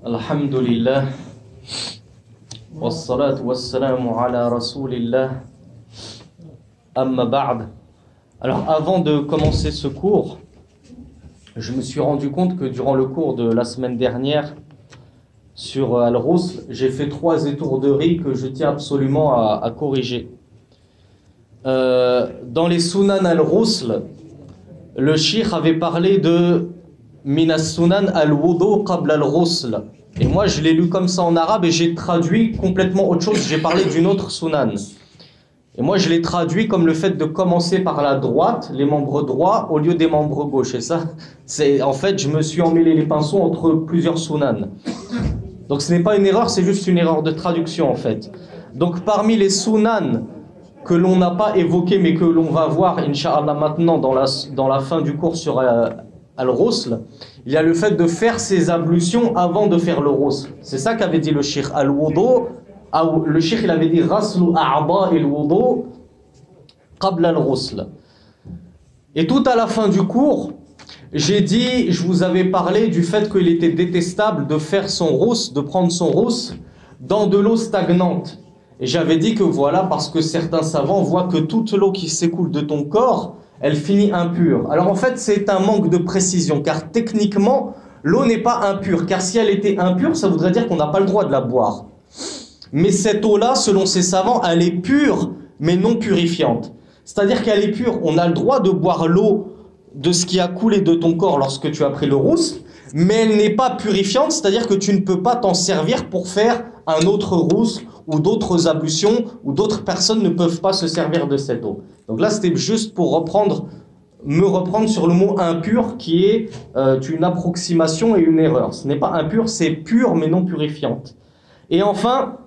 Alhamdulillah, wassalatu wassalamu ala rasulillah, amma ba'd. Alors avant de commencer ce cours, je me suis rendu compte que durant le cours de la semaine dernière sur Al-Rusl, j'ai fait 3 étourderies que je tiens absolument à corriger. Dans les Sunan Al-Rusl, le Cheikh avait parlé de Minas Sunan al-Wudu qabla al-Rusl. Et moi je l'ai lu comme ça en arabe et j'ai traduit complètement autre chose. J'ai parlé d'une autre Sunan. Et moi je l'ai traduit comme le fait de commencer par la droite, les membres droits, au lieu des membres gauches. Et ça, en fait, je me suis emmêlé les pinceaux entre plusieurs Sunan. Donc ce n'est pas une erreur, c'est juste une erreur de traduction en fait. Donc parmi les Sunan que l'on n'a pas évoqué mais que l'on va voir, Inch'Allah, maintenant dans la fin du cours sur Al-Rusl, il y a le fait de faire ses ablutions avant de faire le Rusl. C'est ça qu'avait dit le Cheikh Al-Wudu. Le Cheikh il avait dit Raslu a'ba al-Wudu qabla al-Rusl. Et tout à la fin du cours, je vous avais parlé du fait qu'il était détestable de faire son Rusl, de prendre son Rusl dans de l'eau stagnante. Et j'avais dit que voilà, parce que certains savants voient que toute l'eau qui s'écoule de ton corps, elle finit impure. Alors en fait, c'est un manque de précision, car techniquement, l'eau n'est pas impure. Car si elle était impure, ça voudrait dire qu'on n'a pas le droit de la boire. Mais cette eau-là, selon ces savants, elle est pure, mais non purifiante. C'est-à-dire qu'elle est pure. On a le droit de boire l'eau de ce qui a coulé de ton corps lorsque tu as pris le Rusl, mais elle n'est pas purifiante, c'est-à-dire que tu ne peux pas t'en servir pour faire un autre Rusl ou d'autres ablutions, ou d'autres personnes ne peuvent pas se servir de cette eau. Donc là, c'était juste pour me reprendre sur le mot impur, qui est une approximation et une erreur. Ce n'est pas impur, c'est pur mais non purifiante. Et enfin,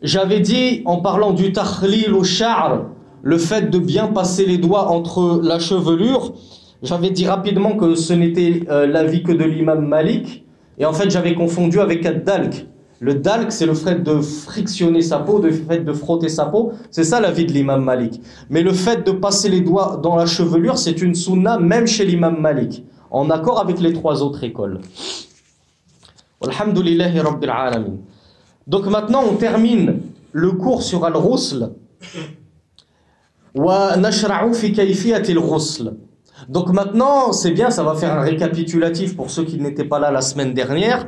j'avais dit, en parlant du takhlil au sha'r, le fait de bien passer les doigts entre la chevelure, j'avais dit rapidement que ce n'était l'avis que de l'imam Malik, et en fait j'avais confondu avec ad-dalk. Le dalk, c'est le fait de frictionner sa peau, le fait de frotter sa peau, c'est ça l'avis de l'imam Malik. Mais le fait de passer les doigts dans la chevelure, c'est une sunna même chez l'imam Malik, en accord avec les 3 autres écoles. Alhamdulillahi Rabbil Alamin. Donc maintenant on termine le cours sur Al-Rusl. Wa nashra'u fi kayfiyati al-Rusl. Donc maintenant, c'est bien, ça va faire un récapitulatif pour ceux qui n'étaient pas là la semaine dernière.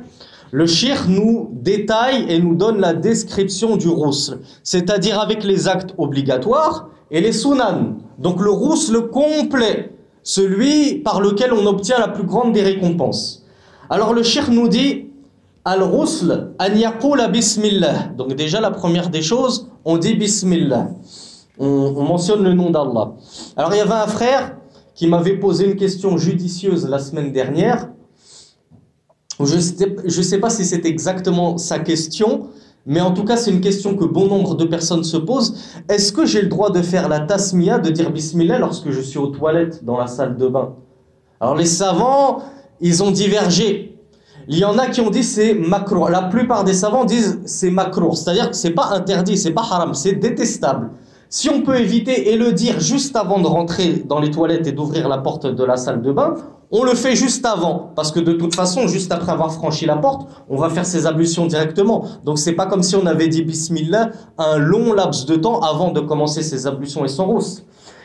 Le cheikh nous détaille et nous donne la description du Rusl, c'est-à-dire avec les actes obligatoires et les sunan. Donc le Rusl complet, celui par lequel on obtient la plus grande des récompenses. Alors le cheikh nous dit Al-Rusl an yaqula bismillah. Donc déjà la première des choses, on dit bismillah. On mentionne le nom d'Allah. Alors il y avait un frère qui m'avait posé une question judicieuse la semaine dernière. Je ne sais pas si c'est exactement sa question, mais en tout cas c'est une question que bon nombre de personnes se posent. Est-ce que j'ai le droit de faire la tasmiya, de dire bismillah lorsque je suis aux toilettes dans la salle de bain? Alors les savants, ils ont divergé. Il y en a qui ont dit c'est makruh. La plupart des savants disent c'est makruh, c'est-à-dire que c'est pas interdit, c'est pas haram, c'est détestable. Si on peut éviter et le dire juste avant de rentrer dans les toilettes et d'ouvrir la porte de la salle de bain, on le fait juste avant, parce que de toute façon, juste après avoir franchi la porte, on va faire ses ablutions directement. Donc c'est pas comme si on avait dit bismillah un long laps de temps avant de commencer ses ablutions et son Rusl.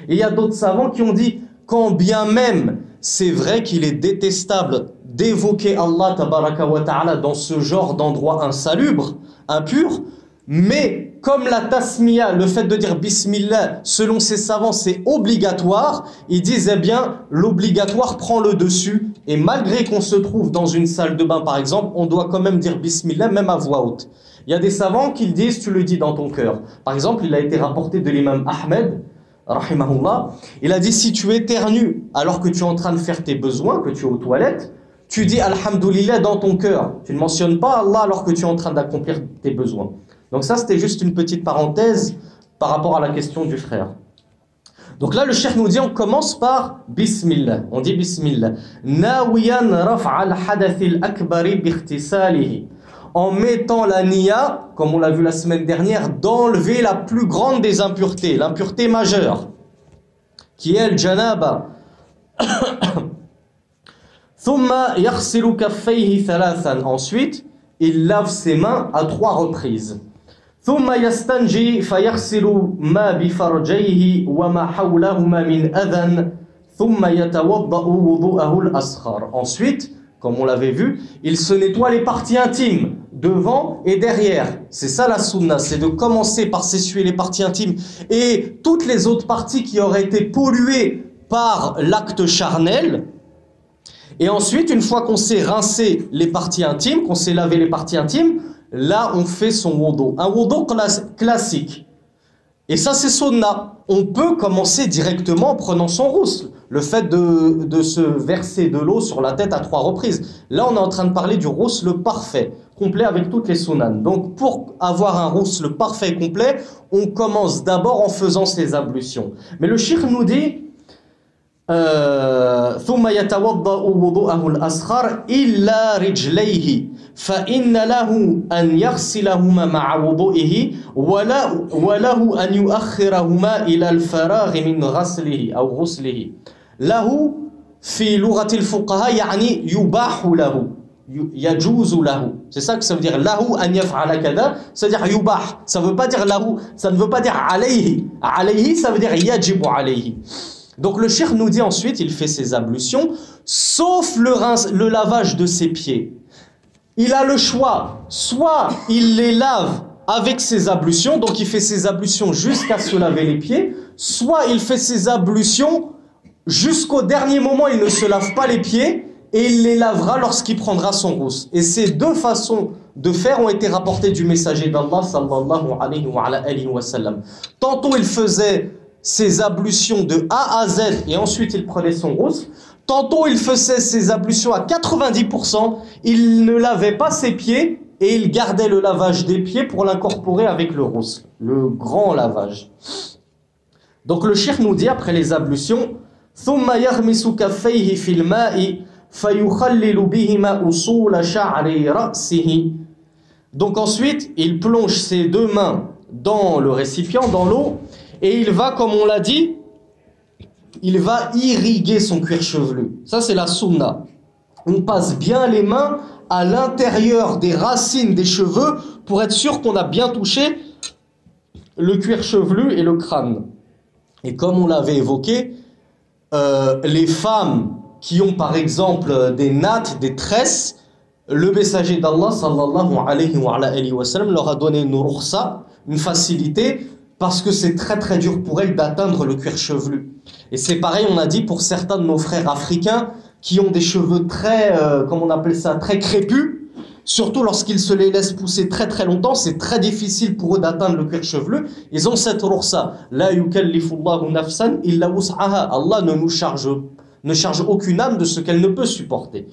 Et il y a d'autres savants qui ont dit, quand bien même c'est vrai qu'il est détestable d'évoquer Allah tabaraka wa ta'ala dans ce genre d'endroit insalubre, impur, mais comme la tasmiya, le fait de dire bismillah, selon ces savants, c'est obligatoire, ils disent, eh bien, l'obligatoire prend le dessus, et malgré qu'on se trouve dans une salle de bain, par exemple, on doit quand même dire bismillah, même à voix haute. Il y a des savants qui le disent, tu le dis dans ton cœur. Par exemple, il a été rapporté de l'imam Ahmed, rahimahullah, il a dit, si tu éternues alors que tu es en train de faire tes besoins, que tu es aux toilettes, tu dis alhamdulillah dans ton cœur. Tu ne mentionnes pas Allah alors que tu es en train d'accomplir tes besoins. Donc ça, c'était juste une petite parenthèse par rapport à la question du frère. Donc là, le cheikh nous dit, on commence par Bismillah. On dit Bismillah. Nawiyan raf'al hadathil akbari bikhtisalihi. En mettant la niya, comme on l'a vu la semaine dernière, d'enlever la plus grande des impuretés, l'impureté majeure, qui est le janaba. ثم يغسل كفيه ثلاثا. Ensuite, il lave ses mains à 3 reprises. ثم يستنجي فيغسل ما بفرجيه وما حولهما من أذى ثم يتوضأ وضوءه الأصغر. Ensuite, comme on l'avait vu, il se nettoie les parties intimes, devant et derrière. C'est ça la sunna, c'est de commencer par s'essuyer les parties intimes et toutes les autres parties qui auraient été polluées par l'acte charnel. Et ensuite, une fois qu'on s'est rincé les parties intimes, qu'on s'est lavé les parties intimes, là on fait son wudu. Un wudu classique. Et ça c'est sunna. On peut commencer directement en prenant son roussel. Le fait de se verser de l'eau sur la tête à 3 reprises. Là on est en train de parler du roussel parfait, complet avec toutes les sunan. Donc pour avoir un roussel parfait et complet, on commence d'abord en faisant ses ablutions. Mais le cheikh nous dit ثم يتوضأ وضوءه الأصغر إلا رجليه فإن له أن يغسلهما مع وضوئه وله أن يؤخرهما إلى الفراغ من غسله أو غسله. له في لغة الفقهاء يعني يباح له يجوز له. C'est ça que ça veut dire له أن يفعل كذا, c'est-à-dire يباح. Ça veut pas dire له, ça ne veut pas dire عليه. عليه ça veut dire يجب عليه. Donc le cheikh nous dit ensuite, il fait ses ablutions, sauf le lavage de ses pieds. Il a le choix, soit il les lave avec ses ablutions, donc il fait ses ablutions jusqu'à se laver les pieds, soit il fait ses ablutions jusqu'au dernier moment, il ne se lave pas les pieds, et il les lavera lorsqu'il prendra son rousse. Et ces deux façons de faire ont été rapportées du messager d'Allah, sallallahu alayhi wa sallam. Tantôt il faisait ses ablutions de A à Z et ensuite il prenait son roussel. Tantôt il faisait ses ablutions à 90%, il ne lavait pas ses pieds et il gardait le lavage des pieds pour l'incorporer avec le roussel, le grand lavage. Donc le cheikh nous dit après les ablutions ثم يغمس كفيه في الماء فيخلل بهما أصول شعر رأسه. Donc ensuite il plonge ses deux mains dans le récipient, dans l'eau. Et il va, comme on l'a dit, il va irriguer son cuir chevelu. Ça, c'est la sunna. On passe bien les mains à l'intérieur des racines des cheveux pour être sûr qu'on a bien touché le cuir chevelu et le crâne. Et comme on l'avait évoqué, les femmes qui ont par exemple des nattes, des tresses, le messager d'Allah, sallallahu alayhi wa sallam, leur a donné une rukhsa, une facilité, parce que c'est très très dur pour elles d'atteindre le cuir chevelu. Et c'est pareil, on a dit pour certains de nos frères africains qui ont des cheveux très, comment on appelle ça, très crépus, surtout lorsqu'ils se les laissent pousser très très longtemps, c'est très difficile pour eux d'atteindre le cuir chevelu. Ils ont cette rukhsa. La yukallifullahu nafsan illa wus'aha. Allah ne charge aucune âme de ce qu'elle ne peut supporter.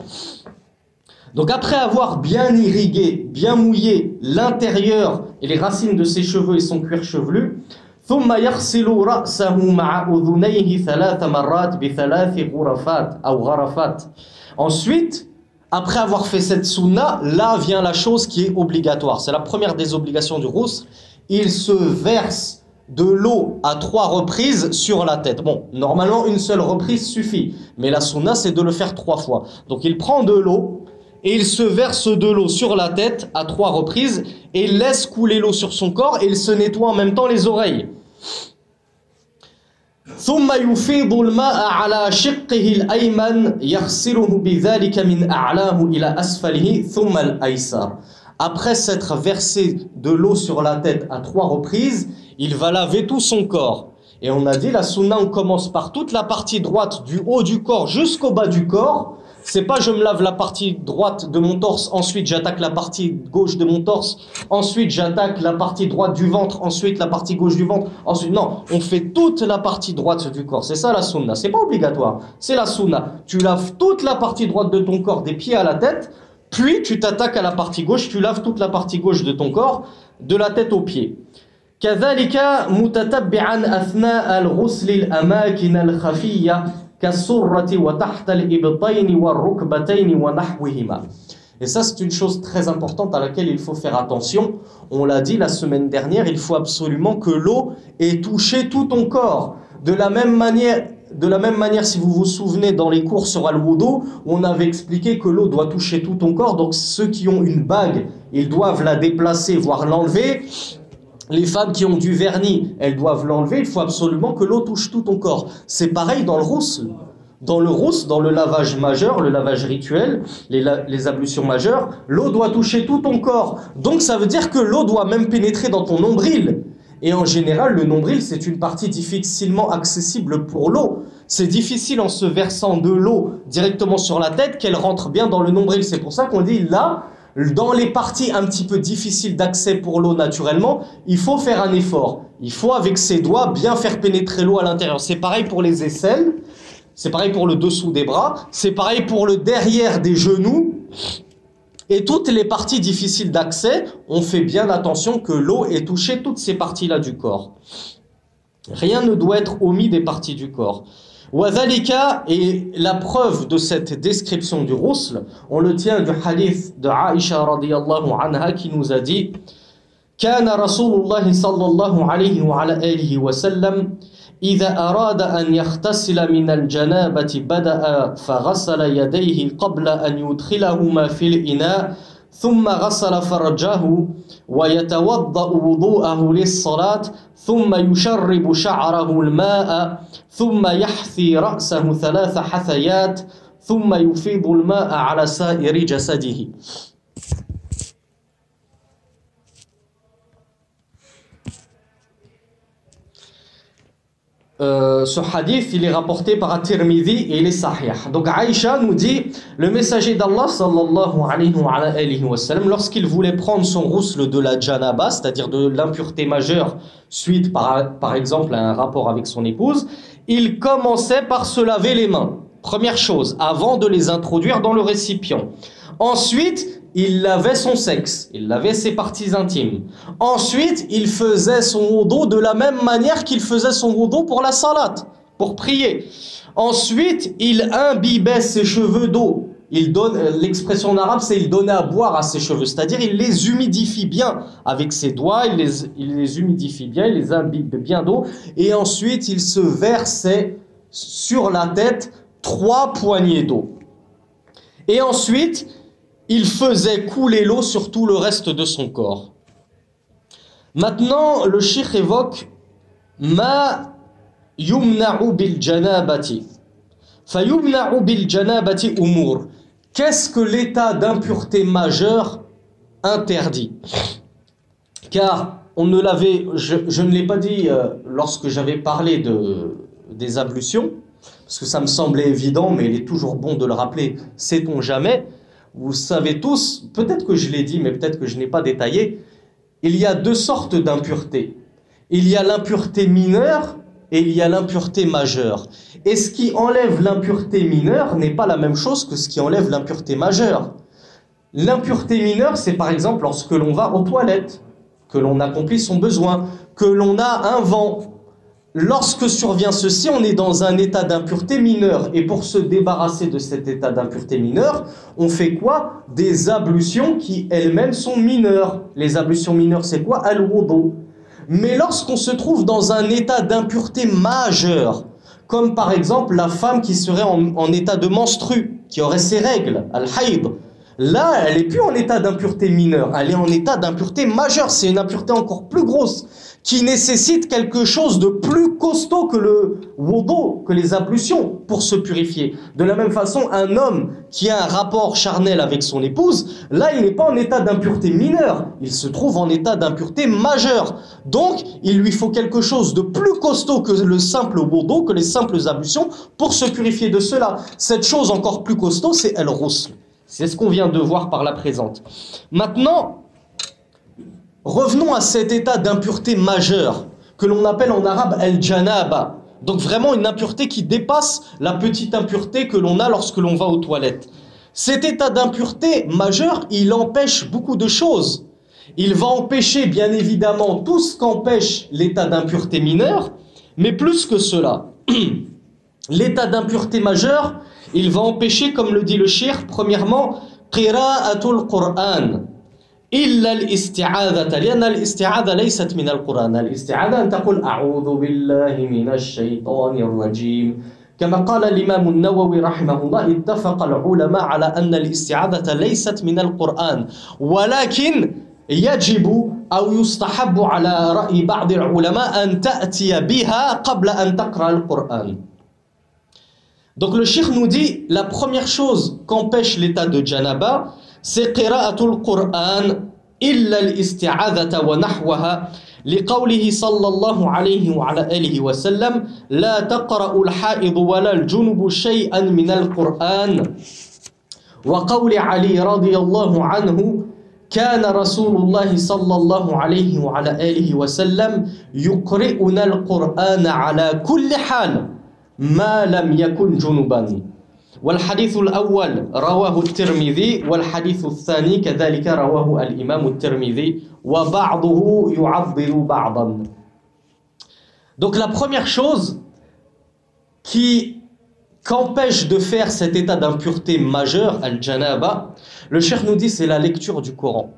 Donc après avoir bien irrigué, bien mouillé l'intérieur et les racines de ses cheveux et son cuir chevelu, ثم يغسل رأسه مع أذنيه 3 مرات ب3 غرفات أو غرفات. Ensuite, après avoir fait cette sunna, là vient la chose qui est obligatoire. C'est la première des obligations du roussel. Il se verse de l'eau à 3 reprises sur la tête. Bon, normalement une seule reprise suffit, mais la sunna c'est de le faire 3 fois. Donc il prend de l'eau et il se verse de l'eau sur la tête à 3 reprises et il laisse couler l'eau sur son corps et il se nettoie en même temps les oreilles. ثم يفيض الماء على شقه الأيمن يغسله بذلك من أعلاه إلى أسفله ثم الأيسر. Après s'être versé de l'eau sur la tête à 3 reprises, il va laver tout son corps. Et on a dit la sunna, on commence par toute la partie droite du haut du corps jusqu'au bas du corps. C'est pas je me lave la partie droite de mon torse, ensuite j'attaque la partie gauche de mon torse, ensuite j'attaque la partie droite du ventre, ensuite la partie gauche du ventre, ensuite non, on fait toute la partie droite du corps. C'est ça la sunna, c'est pas obligatoire, c'est la sunna. Tu laves toute la partie droite de ton corps des pieds à la tête, puis tu t'attaques à la partie gauche, tu laves toute la partie gauche de ton corps, de la tête aux pieds. كذلك متتبعا أثناء الغسل الأماكن الخفية كالسرة وتحت الإبطين والركبتين ونحوهما. Et ça c'est une chose très importante à laquelle il faut faire attention. On l'a dit la semaine dernière, il faut absolument que l'eau ait touché tout ton corps. De la même manière, de la même manière, si vous vous souvenez, dans les cours sur Al-Wudu, on avait expliqué que l'eau doit toucher tout ton corps. Donc ceux qui ont une bague, ils doivent la déplacer, voire l'enlever. Les femmes qui ont du vernis, elles doivent l'enlever. Il faut absolument que l'eau touche tout ton corps. C'est pareil dans le roussel. Dans le roussel, dans le lavage majeur, le lavage rituel, les ablutions majeures, l'eau doit toucher tout ton corps. Donc ça veut dire que l'eau doit même pénétrer dans ton nombril. Et en général, le nombril, c'est une partie difficilement accessible pour l'eau. C'est difficile en se versant de l'eau directement sur la tête qu'elle rentre bien dans le nombril. C'est pour ça qu'on dit là, dans les parties un petit peu difficiles d'accès pour l'eau naturellement, il faut faire un effort. Il faut avec ses doigts bien faire pénétrer l'eau à l'intérieur. C'est pareil pour les aisselles, c'est pareil pour le dessous des bras, c'est pareil pour le derrière des genoux. Et toutes les parties difficiles d'accès, on fait bien attention que l'eau ait touché toutes ces parties-là du corps. Rien ne doit être omis des parties du corps. Wadhalika, et la preuve de cette description du ghusl, on le tient du hadith de Aïcha radiyallahu anha qui nous a dit كان رسول الله صلى الله عليه وعلى آله وسلم إذا أراد أن يغتسل من الجنابة بدأ فغسل يديه قبل أن يدخلهما في الإناء ثم غسل فرجه ويتوضأ وضوءه للصلاة ثم يشرب شعره الماء ثم يحثي رأسه 3 حثيات ثم يفيض الماء على سائر جسده. Ce hadith, il est rapporté par At-Tirmidhi et il est sahih. Donc Aïcha nous dit, le messager d'Allah sallallahu alayhi wa sallam, lorsqu'il voulait prendre son ghusl de la janaba, c'est-à-dire de l'impureté majeure suite par exemple à un rapport avec son épouse, il commençait par se laver les mains. Première chose, avant de les introduire dans le récipient. Ensuite, il lavait son sexe, il lavait ses parties intimes. Ensuite, il faisait son wudu de la même manière qu'il faisait son wudu pour la salat, pour prier. Ensuite, il imbibait ses cheveux d'eau. Il donne, l'expression en arabe, c'est il donnait à boire à ses cheveux, c'est-à-dire il les humidifie bien avec ses doigts, il les humidifie bien, il les imbibe bien d'eau, et ensuite il se versait sur la tête 3 poignées d'eau. Et ensuite, il faisait couler l'eau sur tout le reste de son corps. Maintenant, le cheikh évoque ma yumna'u bil janabati. Fa yumna'u bil janabati umur. Qu'est-ce que l'état d'impureté majeure interdit? Car on ne l'avait, je ne l'ai pas dit lorsque j'avais parlé des ablutions, parce que ça me semblait évident, mais il est toujours bon de le rappeler, sait-on jamais. Vous savez tous, peut-être que je l'ai dit, mais peut-être que je n'ai pas détaillé, il y a 2 sortes d'impuretés. Il y a l'impureté mineure et il y a l'impureté majeure. Et ce qui enlève l'impureté mineure n'est pas la même chose que ce qui enlève l'impureté majeure. L'impureté mineure, c'est par exemple lorsque l'on va aux toilettes, que l'on accomplit son besoin, que l'on a un vent. Lorsque survient ceci, on est dans un état d'impureté mineure. Et pour se débarrasser de cet état d'impureté mineure, on fait quoi? Des ablutions qui elles-mêmes sont mineures. Les ablutions mineures, c'est quoi? Al-wudu. Mais lorsqu'on se trouve dans un état d'impureté majeure, comme par exemple la femme qui serait en état de menstru, qui aurait ses règles, al-hayd, là, elle n'est plus en état d'impureté mineure, elle est en état d'impureté majeure. C'est une impureté encore plus grosse, qui nécessite quelque chose de plus costaud que le wudu, que les ablutions, pour se purifier. De la même façon, un homme qui a un rapport charnel avec son épouse, là, il n'est pas en état d'impureté mineure, il se trouve en état d'impureté majeure. Donc, il lui faut quelque chose de plus costaud que le simple wudu, que les simples ablutions, pour se purifier de cela. Cette chose encore plus costaud, c'est al-ghusl. C'est ce qu'on vient de voir par la présente. Maintenant, revenons à cet état d'impureté majeure, que l'on appelle en arabe al-janaba. Donc vraiment une impureté qui dépasse la petite impureté que l'on a lorsque l'on va aux toilettes. Cet état d'impureté majeure, il empêche beaucoup de choses. Il va empêcher bien évidemment tout ce qu'empêche l'état d'impureté mineure, mais plus que cela. L'état d'impureté majeure, il va empêcher, comme le dit le cheikh, premièrement, qira'atul Qur'an. إلا الاستعاذة لأن الاستعاذة ليست من القرآن. الاستعاذة أن تقول أعوذ بالله من الشيطان الرجيم كما قال الإمام النووي رحمه الله اتفق العلماء على أن الاستعاذة ليست من القرآن ولكن يجب أو يستحب على رأي بعض العلماء أن تأتي بها قبل أن تقرأ القرآن. Donc le cheikh nous dit la première chose qu'empêche l'état de janaba c'est qira'atul Qur'an illa al-isti'adhata wa nahwaha لقوله صلى الله عليه وعلى آله وسلم لا تقرأ الحائض ولا الجنب شيئا من القرآن وقول علي رضي الله عنه كان رسول الله صلى الله عليه وعلى آله وسلم يقرئنا القرآن على كل حال ما لم يكن جنبا. والحديث الأول رواه الترمذي والحديث الثاني كذلك رواه الإمام الترمذي وبعضه يعضل بعضا. Donc la première chose qu'empêche de faire cet état d'impureté majeure, al-janaba, le cheikh nous dit c'est la lecture du Coran.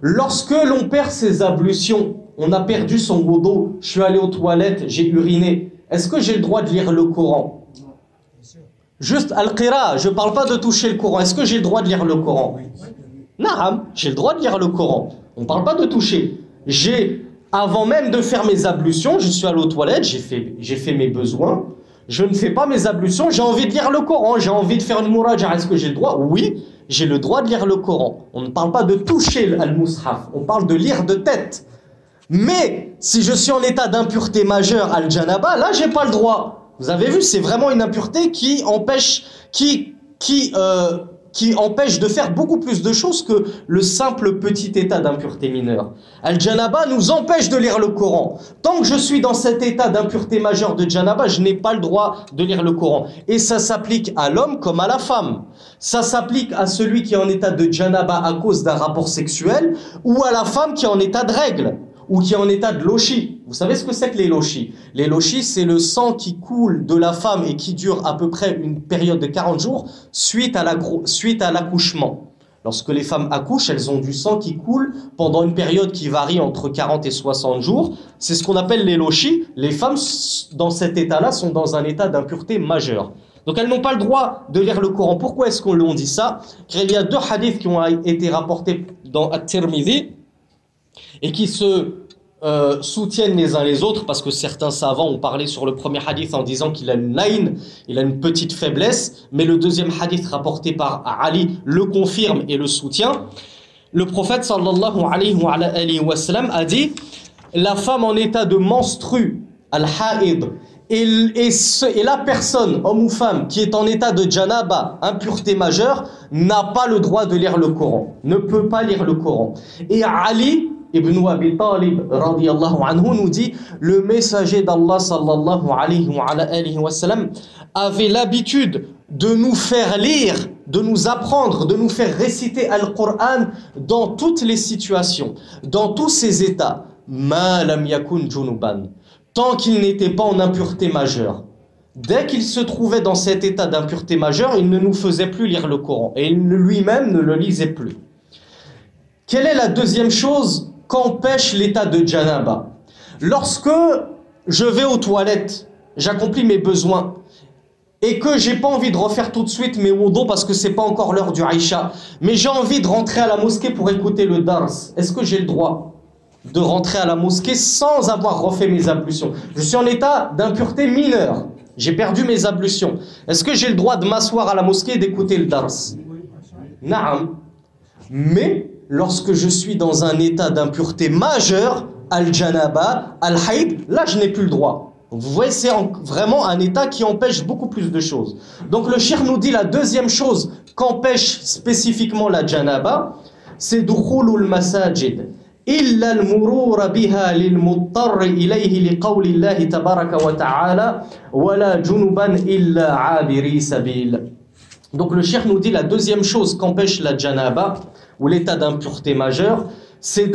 Lorsque l'on perd ses ablutions, on a perdu son wudu, je suis allé aux toilettes, j'ai uriné, est-ce que j'ai le droit de lire le Coran? Juste al-qira, je ne parle pas de toucher le Coran. Est-ce que j'ai le droit de lire le Coran? Naam, j'ai le droit de lire le Coran. On ne parle pas de toucher. Avant même de faire mes ablutions, je suis allé aux toilettes, j'ai fait mes besoins. Je ne fais pas mes ablutions, j'ai envie de lire le Coran, j'ai envie de faire une muraja. Est-ce que j'ai le droit? Oui, j'ai le droit de lire le Coran. On ne parle pas de toucher al-mushaf, on parle de lire de tête. Mais si je suis en état d'impureté majeure al-janaba, là, j'ai pas le droit. Vous avez vu, c'est vraiment une impureté qui empêche de faire beaucoup plus de choses que le simple petit état d'impureté mineure. Al-janaba nous empêche de lire le Coran. Tant que je suis dans cet état d'impureté majeure de janaba, je n'ai pas le droit de lire le Coran. Et ça s'applique à l'homme comme à la femme. Ça s'applique à celui qui est en état de janaba à cause d'un rapport sexuel ou à la femme qui est en état de règle ou qui est en état de lochi. Vous savez ce que c'est que les lochis? Les lochis, c'est le sang qui coule de la femme et qui dure à peu près une période de 40 jours suite à l'accouchement. Lorsque les femmes accouchent, elles ont du sang qui coule pendant une période qui varie entre 40 et 60 jours. C'est ce qu'on appelle les lochis. Les femmes, dans cet état-là, sont dans un état d'impureté majeure. Donc elles n'ont pas le droit de lire le Coran. Pourquoi est-ce qu'on l'on dit ça? Car il y a deux hadiths qui ont été rapportés dans At-Tirmidhi et qui se soutiennent les uns les autres, parce que certains savants ont parlé sur le premier hadith en disant qu'il a une laïn, il a une petite faiblesse, mais le deuxième hadith rapporté par Ali le confirme et le soutient. Le prophète sallallahu alayhi wa sallam a dit la femme en état de menstru, al-ha'id, et la personne, homme ou femme, qui est en état de janaba, impureté majeure, n'a pas le droit de lire le Coran, ne peut pas lire le Coran. Et Ali Ibn Abi Talib radiyallahu anhu nous dit le messager d'Allah sallallahu alayhi wa sallam avait l'habitude de nous faire lire, de nous apprendre, de nous faire réciter Al-Qur'an dans toutes les situations, dans tous ces états, ma lam yakun junuban, tant qu'il n'était pas en impureté majeure. Dès qu'il se trouvait dans cet état d'impureté majeure, il ne nous faisait plus lire le Coran et lui-même ne le lisait plus. Quelle est la deuxième chose qu'empêche l'état de janaba? Lorsque je vais aux toilettes, j'accomplis mes besoins et que j'ai pas envie de refaire tout de suite mes wudu parce que c'est pas encore l'heure du Aïcha, mais j'ai envie de rentrer à la mosquée pour écouter le dars, est-ce que j'ai le droit de rentrer à la mosquée sans avoir refait mes ablutions? Je suis en état d'impureté mineure, j'ai perdu mes ablutions, est-ce que j'ai le droit de m'asseoir à la mosquée et d'écouter le dars? Naam. Mais lorsque je suis dans un état d'impureté majeure, al-janaba, al-haïd, là je n'ai plus le droit. Vous voyez, c'est vraiment un état qui empêche beaucoup plus de choses. Donc le cheikh nous dit la deuxième chose qu'empêche spécifiquement la janaba, c'est dukhulul masajid. إلا المرور بها للمضطر إليه لقول الله تبارك وتعالى ولا جنبا إلا عابري سبيل. Donc le cheikh nous dit la deuxième chose qu'empêche la janaba ou l'état d'impureté majeure, c'est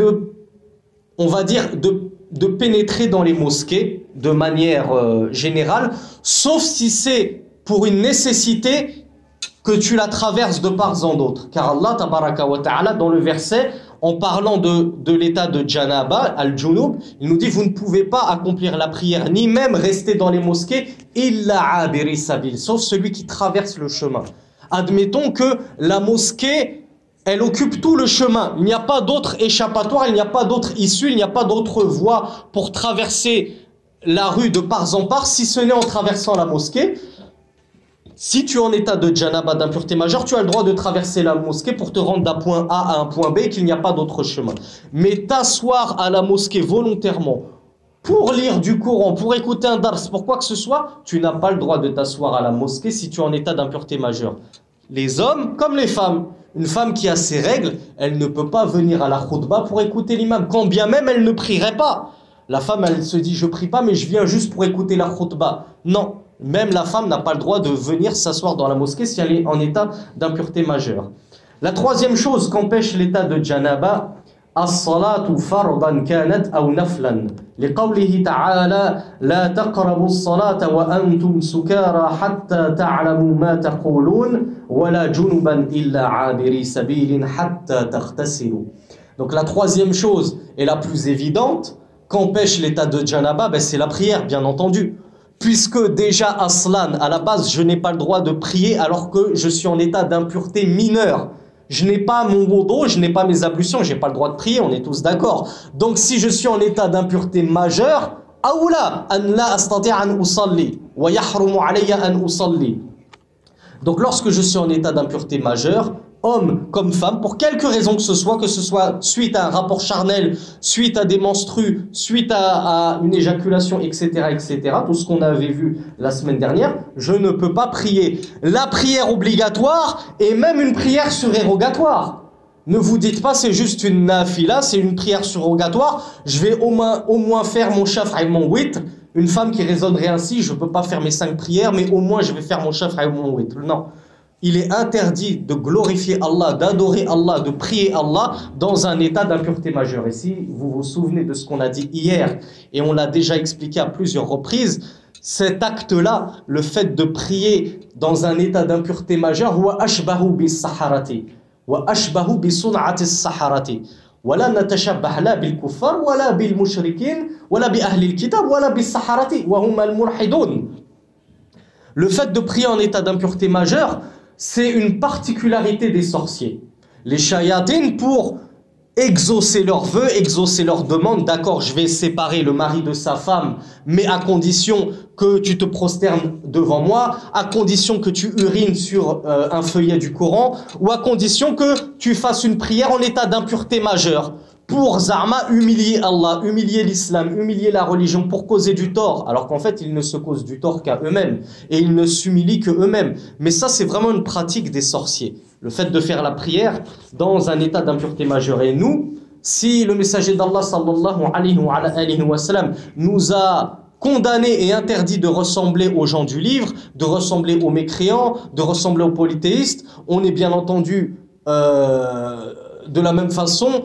on va dire, de pénétrer dans les mosquées de manière générale, sauf si c'est pour une nécessité que tu la traverses de part en d'autre. Car Allah, tabaraka wa ta'ala, dans le verset, en parlant de l'état de Janaba, al-Junub, il nous dit, vous ne pouvez pas accomplir la prière, ni même rester dans les mosquées, illa abiri sabil, sauf celui qui traverse le chemin. Admettons que la mosquée, elle occupe tout le chemin. Il n'y a pas d'autre échappatoire, il n'y a pas d'autre issue, il n'y a pas d'autre voie pour traverser la rue de part en part, si ce n'est en traversant la mosquée. Si tu es en état de janaba, d'impureté majeure, tu as le droit de traverser la mosquée pour te rendre d'un point A à un point B et qu'il n'y a pas d'autre chemin. Mais t'asseoir à la mosquée volontairement pour lire du Coran, pour écouter un dars, pour quoi que ce soit, tu n'as pas le droit de t'asseoir à la mosquée si tu es en état d'impureté majeure. Les hommes comme les femmes. Une femme qui a ses règles, elle ne peut pas venir à la khutbah pour écouter l'imam, quand bien même elle ne prierait pas. La femme, elle se dit, je prie pas, mais je viens juste pour écouter la khutbah. Non. Même la femme n'a pas le droit de venir s'asseoir dans la mosquée si elle est en état d'impureté majeure. La troisième chose qu'empêche l'état de janaba, as-salatu fardan kanat aw naflan. Liqawlihi ta'ala la taqrabu as-salata wa antum sukara hatta ta'lamu ma taqulun wa la junuban illa 'abiri sabilin hatta taghtasilu. Donc la troisième chose et la plus évidente qu'empêche l'état de janaba, c'est la prière, bien entendu. Puisque déjà, aslan, à la base, je n'ai pas le droit de prier alors que je suis en état d'impureté mineure. Je n'ai pas mon wudu, je n'ai pas mes ablutions, je n'ai pas le droit de prier, on est tous d'accord. Donc si je suis en état d'impureté majeure, aoula, an la astati' an usalli, wa yahrumu alayya an usalli. Donc lorsque je suis en état d'impureté majeure, homme comme femme, pour quelque raison que ce soit suite à un rapport charnel, suite à des menstrues, suite à une éjaculation, etc., tout ce qu'on avait vu la semaine dernière, je ne peux pas prier. La prière obligatoire est même une prière surérogatoire. Ne vous dites pas c'est juste une nafila, c'est une prière surérogatoire, je vais au moins faire mon shaf'a et mon witr. Une femme qui raisonnerait ainsi, je ne peux pas faire mes 5 prières, mais au moins je vais faire mon shaf'a et mon witr. Non. Il est interdit de glorifier Allah, d'adorer Allah, de prier Allah dans un état d'impureté majeure. Et si vous vous souvenez de ce qu'on a dit hier, et on l'a déjà expliqué à plusieurs reprises, cet acte-là, le fait de prier dans un état d'impureté majeure, wa ashbahu bis saharati, wa ashbahu bi sun'ati saharati. ولا نتشبه لا بالكفار ولا بالمشركين ولا بأهل الكتاب ولا بالسحرة وهم الملحدون. Le fait de prier en état d'impureté majeure, c'est une particularité des sorciers. Les shayatines, pour exaucer leurs vœux, exaucer leurs demandes, d'accord, je vais séparer le mari de sa femme, mais à condition que tu te prosternes devant moi, à condition que tu urines sur un feuillet du Coran, ou à condition que tu fasses une prière en état d'impureté majeure. Pour Zama, humilier Allah, humilier l'islam, humilier la religion, pour causer du tort, alors qu'en fait, ils ne se causent du tort qu'à eux-mêmes, et ils ne s'humilient que eux-mêmes. Mais ça, c'est vraiment une pratique des sorciers. Le fait de faire la prière dans un état d'impureté majeure. Et nous, si le messager d'Allah, sallallahu alayhi wa sallam, nous a condamné et interdit de ressembler aux gens du livre, de ressembler aux mécréants, de ressembler aux polythéistes, on est bien entendu de la même façon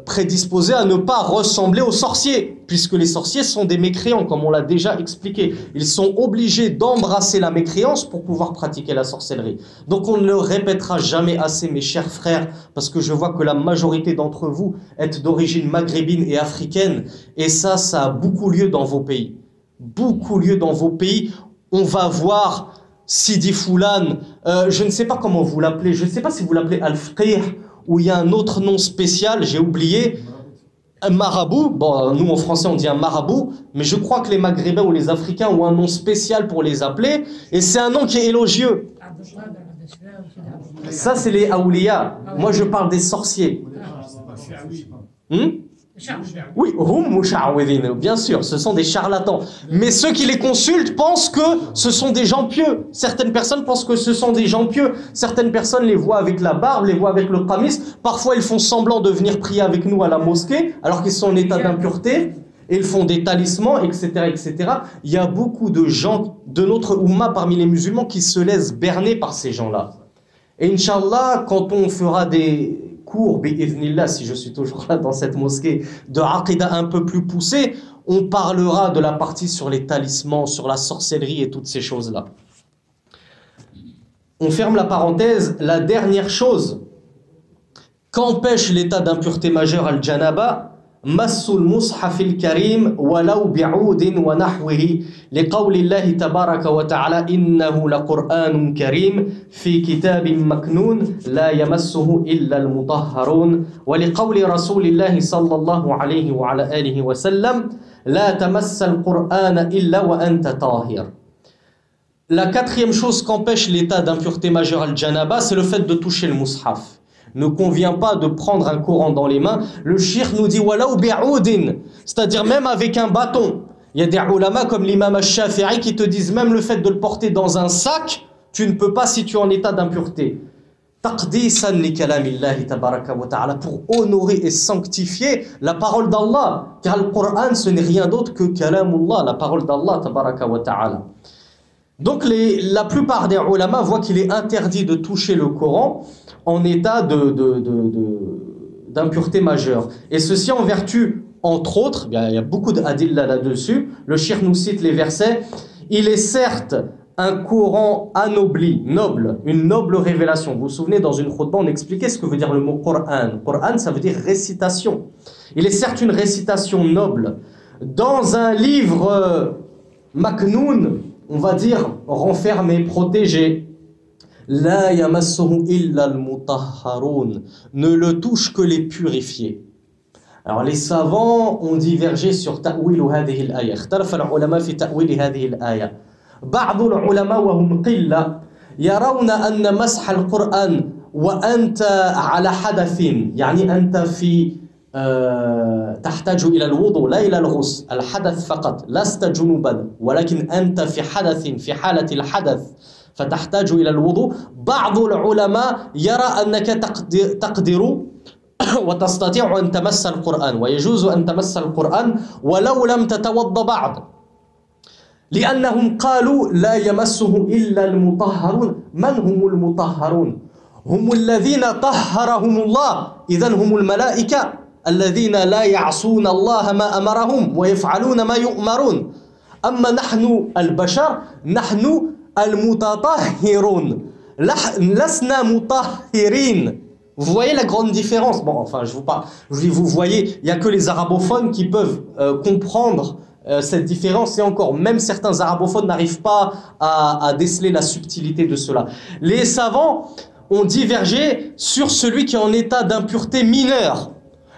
prédisposés à ne pas ressembler aux sorciers, puisque les sorciers sont des mécréants, comme on l'a déjà expliqué. Ils sont obligés d'embrasser la mécréance pour pouvoir pratiquer la sorcellerie. Donc on ne le répétera jamais assez, mes chers frères, parce que je vois que la majorité d'entre vous êtes d'origine maghrébine et africaine, et ça a beaucoup lieu dans vos pays. Beaucoup lieu dans vos pays. On va voir Sidi Foulan, je ne sais pas comment vous l'appelez, je ne sais pas si vous l'appelez Al-Fqih, où il y a un autre nom spécial, j'ai oublié, un marabout. Bon, nous en français on dit un marabout, mais je crois que les Maghrébins ou les Africains ont un nom spécial pour les appeler, et c'est un nom qui est élogieux. Ça c'est les Aouliya, moi je parle des sorciers. Oui, bien sûr, ce sont des charlatans. Mais ceux qui les consultent pensent que ce sont des gens pieux. Certaines personnes pensent que ce sont des gens pieux. Certaines personnes les voient avec la barbe, les voient avec le qamis. Parfois, ils font semblant de venir prier avec nous à la mosquée, alors qu'ils sont en état d'impureté. Et ils font des talismans, etc., etc. Il y a beaucoup de gens de notre Ummah parmi les musulmans qui se laissent berner par ces gens-là. Et Inch'Allah, quand on fera des cours, bi'idhnillah, si je suis toujours là dans cette mosquée, de aqidah un peu plus poussée, on parlera de la partie sur les talismans, sur la sorcellerie et toutes ces choses-là. on ferme la parenthèse, la dernière chose qu'empêche l'état d'impureté majeure al-janaba, massul mushafil karim walau bi'oudin wa nahwihi liqawli Allah tabaraka wa ta'ala innahu laqur'anun karim fi kitabin maknoun la yamassuhu illa al-mutahharun wa liqawli rasulillahi sallallahu alayhi wa ala alihi wa sallam la tamassa al-qur'ana illa wa anta tahir. La quatrième chose qu'empêche l'état d'impureté majeure al-janaba, c'est le fait de toucher le mushaf. Ne convient pas de prendre un Coran dans les mains. Le shir nous dit walaou bi'oudin, c'est-à-dire même avec un bâton. Il y a des ulama comme l'imam al-Shafi'i qui te disent même le fait de le porter dans un sac, tu ne peux pas si tu es en état d'impureté. Taqdisan li kalamillahi tabaraka wa ta'ala, pour honorer et sanctifier la parole d'Allah, car le Coran ce n'est rien d'autre que kalamullah, la parole d'Allah tabaraka wa ta'ala. Donc la plupart des ulama voient qu'il est interdit de toucher le Coran en état d'impureté majeure. Et ceci en vertu, entre autres, il y a beaucoup d'adillah là-dessus, le shir nous cite les versets, il est certes un Coran anobli, noble, une noble révélation. Vous vous souvenez, dans une khutbah, on expliquait ce que veut dire le mot Coran. Coran, ça veut dire récitation. Il est certes une récitation noble. Dans un livre maknoun, on va dire renfermé, protégé. La yamassuhu illa al-mutahharun, ne le touche que les purifiés. Alors les savants ont divergé sur ta'wil hadhihi al-aya. اختلف العلماء في تأويل هذه الآية. بعض العلماء وهم قلة يرون أن مسح القرآن وأنت على حدث، يعني أنت في تحتاج إلى الوضوء لا إلى الغسل، الحدث فقط، لست جنوبا ولكن أنت في حدث، في حالة الحدث فتحتاج إلى الوضوء. بعض العلماء يرى أنك تقدر وتستطيع أن تمس القرآن، ويجوز أن تمس القرآن ولو لم تتوضأ بعد، لأنهم قالوا لا يمسه إلا المطهرون. من هم المطهرون؟ هم الذين طهرهم الله، إذن هم الملائكة الذين لا يعصون الله ما أمرهم ويفعلون ما يؤمرون. أما نحن البشر نحن المتطهرون، لسنا مطهرين. Vous voyez la grande différence? Bon, enfin, vous voyez, il n'y a que les arabophones qui peuvent comprendre cette différence, et encore, même certains arabophones n'arrivent pas à déceler la subtilité de cela. Les savants ont divergé sur celui qui est en état d'impureté mineure.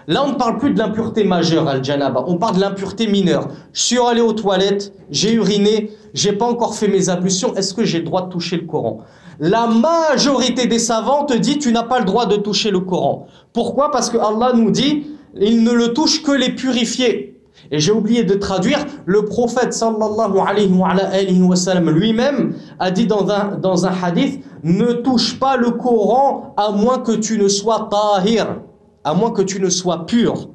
Là, on ne parle plus de l'impureté majeure, al-janaba, on parle de l'impureté mineure. Je suis allé aux toilettes, j'ai uriné, j'ai pas encore fait mes ablutions, est-ce que j'ai le droit de toucher le Coran? La majorité des savants te dit tu n'as pas le droit de toucher le Coran. Pourquoi? Parce que Allah nous dit il ne le touche que les purifiés. Et j'ai oublié de traduire, le prophète sallallahu alayhi wa sallam lui-même a dit dans un hadith, ne touche pas le Coran à moins que tu ne sois tahir, à moins que tu ne sois pur.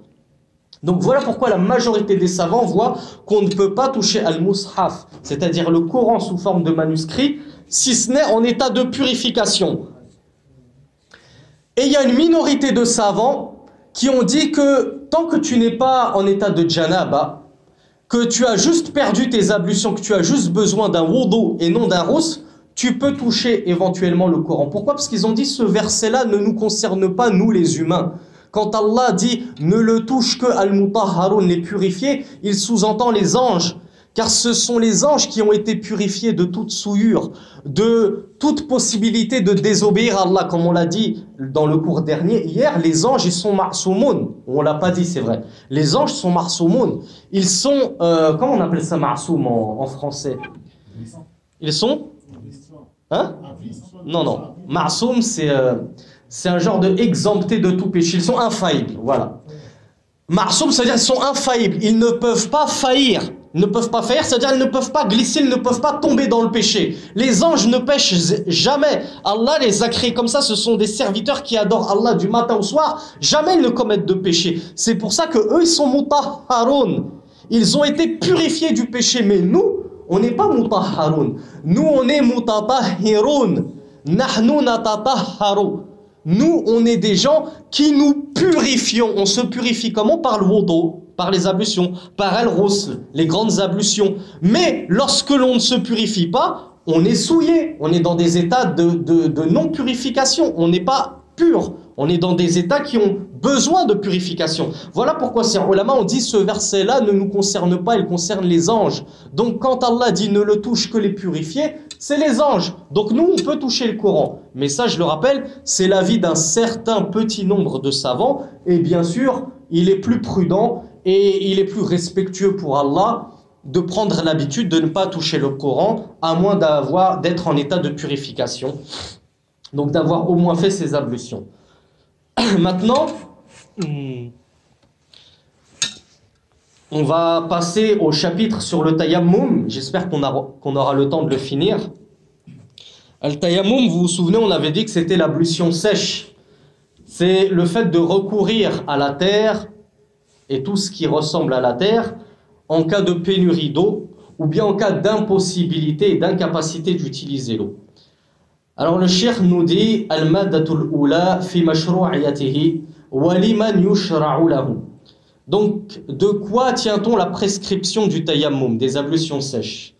Donc voilà pourquoi la majorité des savants voient qu'on ne peut pas toucher al-mushaf, c'est-à-dire le Coran sous forme de manuscrit, si ce n'est en état de purification. Et il y a une minorité de savants qui ont dit que tant que tu n'es pas en état de janaba, que tu as juste perdu tes ablutions, que tu as juste besoin d'un wudu et non d'un ghusl, tu peux toucher éventuellement le Coran. Pourquoi? Parce qu'ils ont dit ce verset-là ne nous concerne pas nous les humains. Quand Allah dit ne le touche que al-mutahharun, les purifiés, il sous-entend les anges. Car ce sont les anges qui ont été purifiés de toute souillure, de toute possibilité de désobéir à Allah. Comme on l'a dit dans le cours dernier, hier, les anges, ils sont ma'soumoun. On l'a pas dit, c'est vrai. Les anges sont ma'soumoun. Ils sont, comment on appelle ça ma'soum en français? Ils sont hein? Non, non. Ma'soum, c'est un genre de exempté de tout péché. Ils sont infaillibles, voilà. Ma'soum, c'est-à-dire qu'ils sont infaillibles. Ils ne peuvent pas faillir. Ils ne peuvent pas faillir, c'est-à-dire ils ne peuvent pas glisser, ils ne peuvent pas tomber dans le péché. Les anges ne pêchent jamais. Allah les a créés comme ça, ce sont des serviteurs qui adorent Allah du matin au soir. Jamais ils ne commettent de péché. C'est pour ça que eux ils sont mutahharun. Ils ont été purifiés du péché, mais nous, on n'est pas mutahharun. Nous, on est mutatahhirun. Nahnu natatahharu. Nous, on est des gens qui nous purifions. On se purifie comment? Par le wudu, par les ablutions, par al-ghusl, les grandes ablutions. Mais lorsque l'on ne se purifie pas, on est souillé, on est dans des états de non-purification, on n'est pas pur, on est dans des états qui ont besoin de purification. Voilà pourquoi ces ulama ont dit ce verset-là ne nous concerne pas, il concerne les anges. Donc quand Allah dit ne le touche que les purifiés, c'est les anges. Donc nous, on peut toucher le Coran. Mais ça, je le rappelle, c'est l'avis d'un certain petit nombre de savants. Et bien sûr, il est plus prudent et il est plus respectueux pour Allah de prendre l'habitude de ne pas toucher le Coran, à moins d'être en état de purification. Donc d'avoir au moins fait ses ablutions. Maintenant, on va passer au chapitre sur le tayammum. J'espère qu'on aura le temps de le finir. Le tayammum, vous vous souvenez, on avait dit que c'était l'ablution sèche. C'est le fait de recourir à la terre et tout ce qui ressemble à la terre en cas de pénurie d'eau ou bien en cas d'impossibilité et d'incapacité d'utiliser l'eau. Alors le cheikh nous dit al-maddatul ula fi mashru'iyatihi wa liman yushra'u lahu. Donc de quoi tient-on la prescription du tayammum, des ablutions sèches?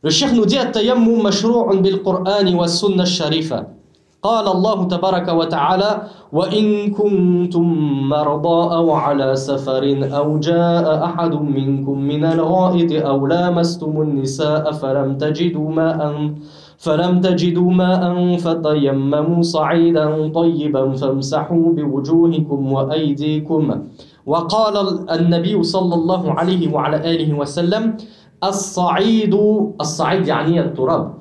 Le cheikh nous dit at-tayammum mashru'un bil Qur'an wa sunnah ash-sharifa. قال الله تبارك وتعالى وإن كنتم مرضى أو على سفر أو جاء أحد منكم من الغائط أو لامستم النساء فلم تجدوا ماء فتيمموا صعيدا طيبا فامسحوا بوجوهكم وأيديكم وقال النبي صلى الله عليه وعلى آله وسلم الصعيد يعني التراب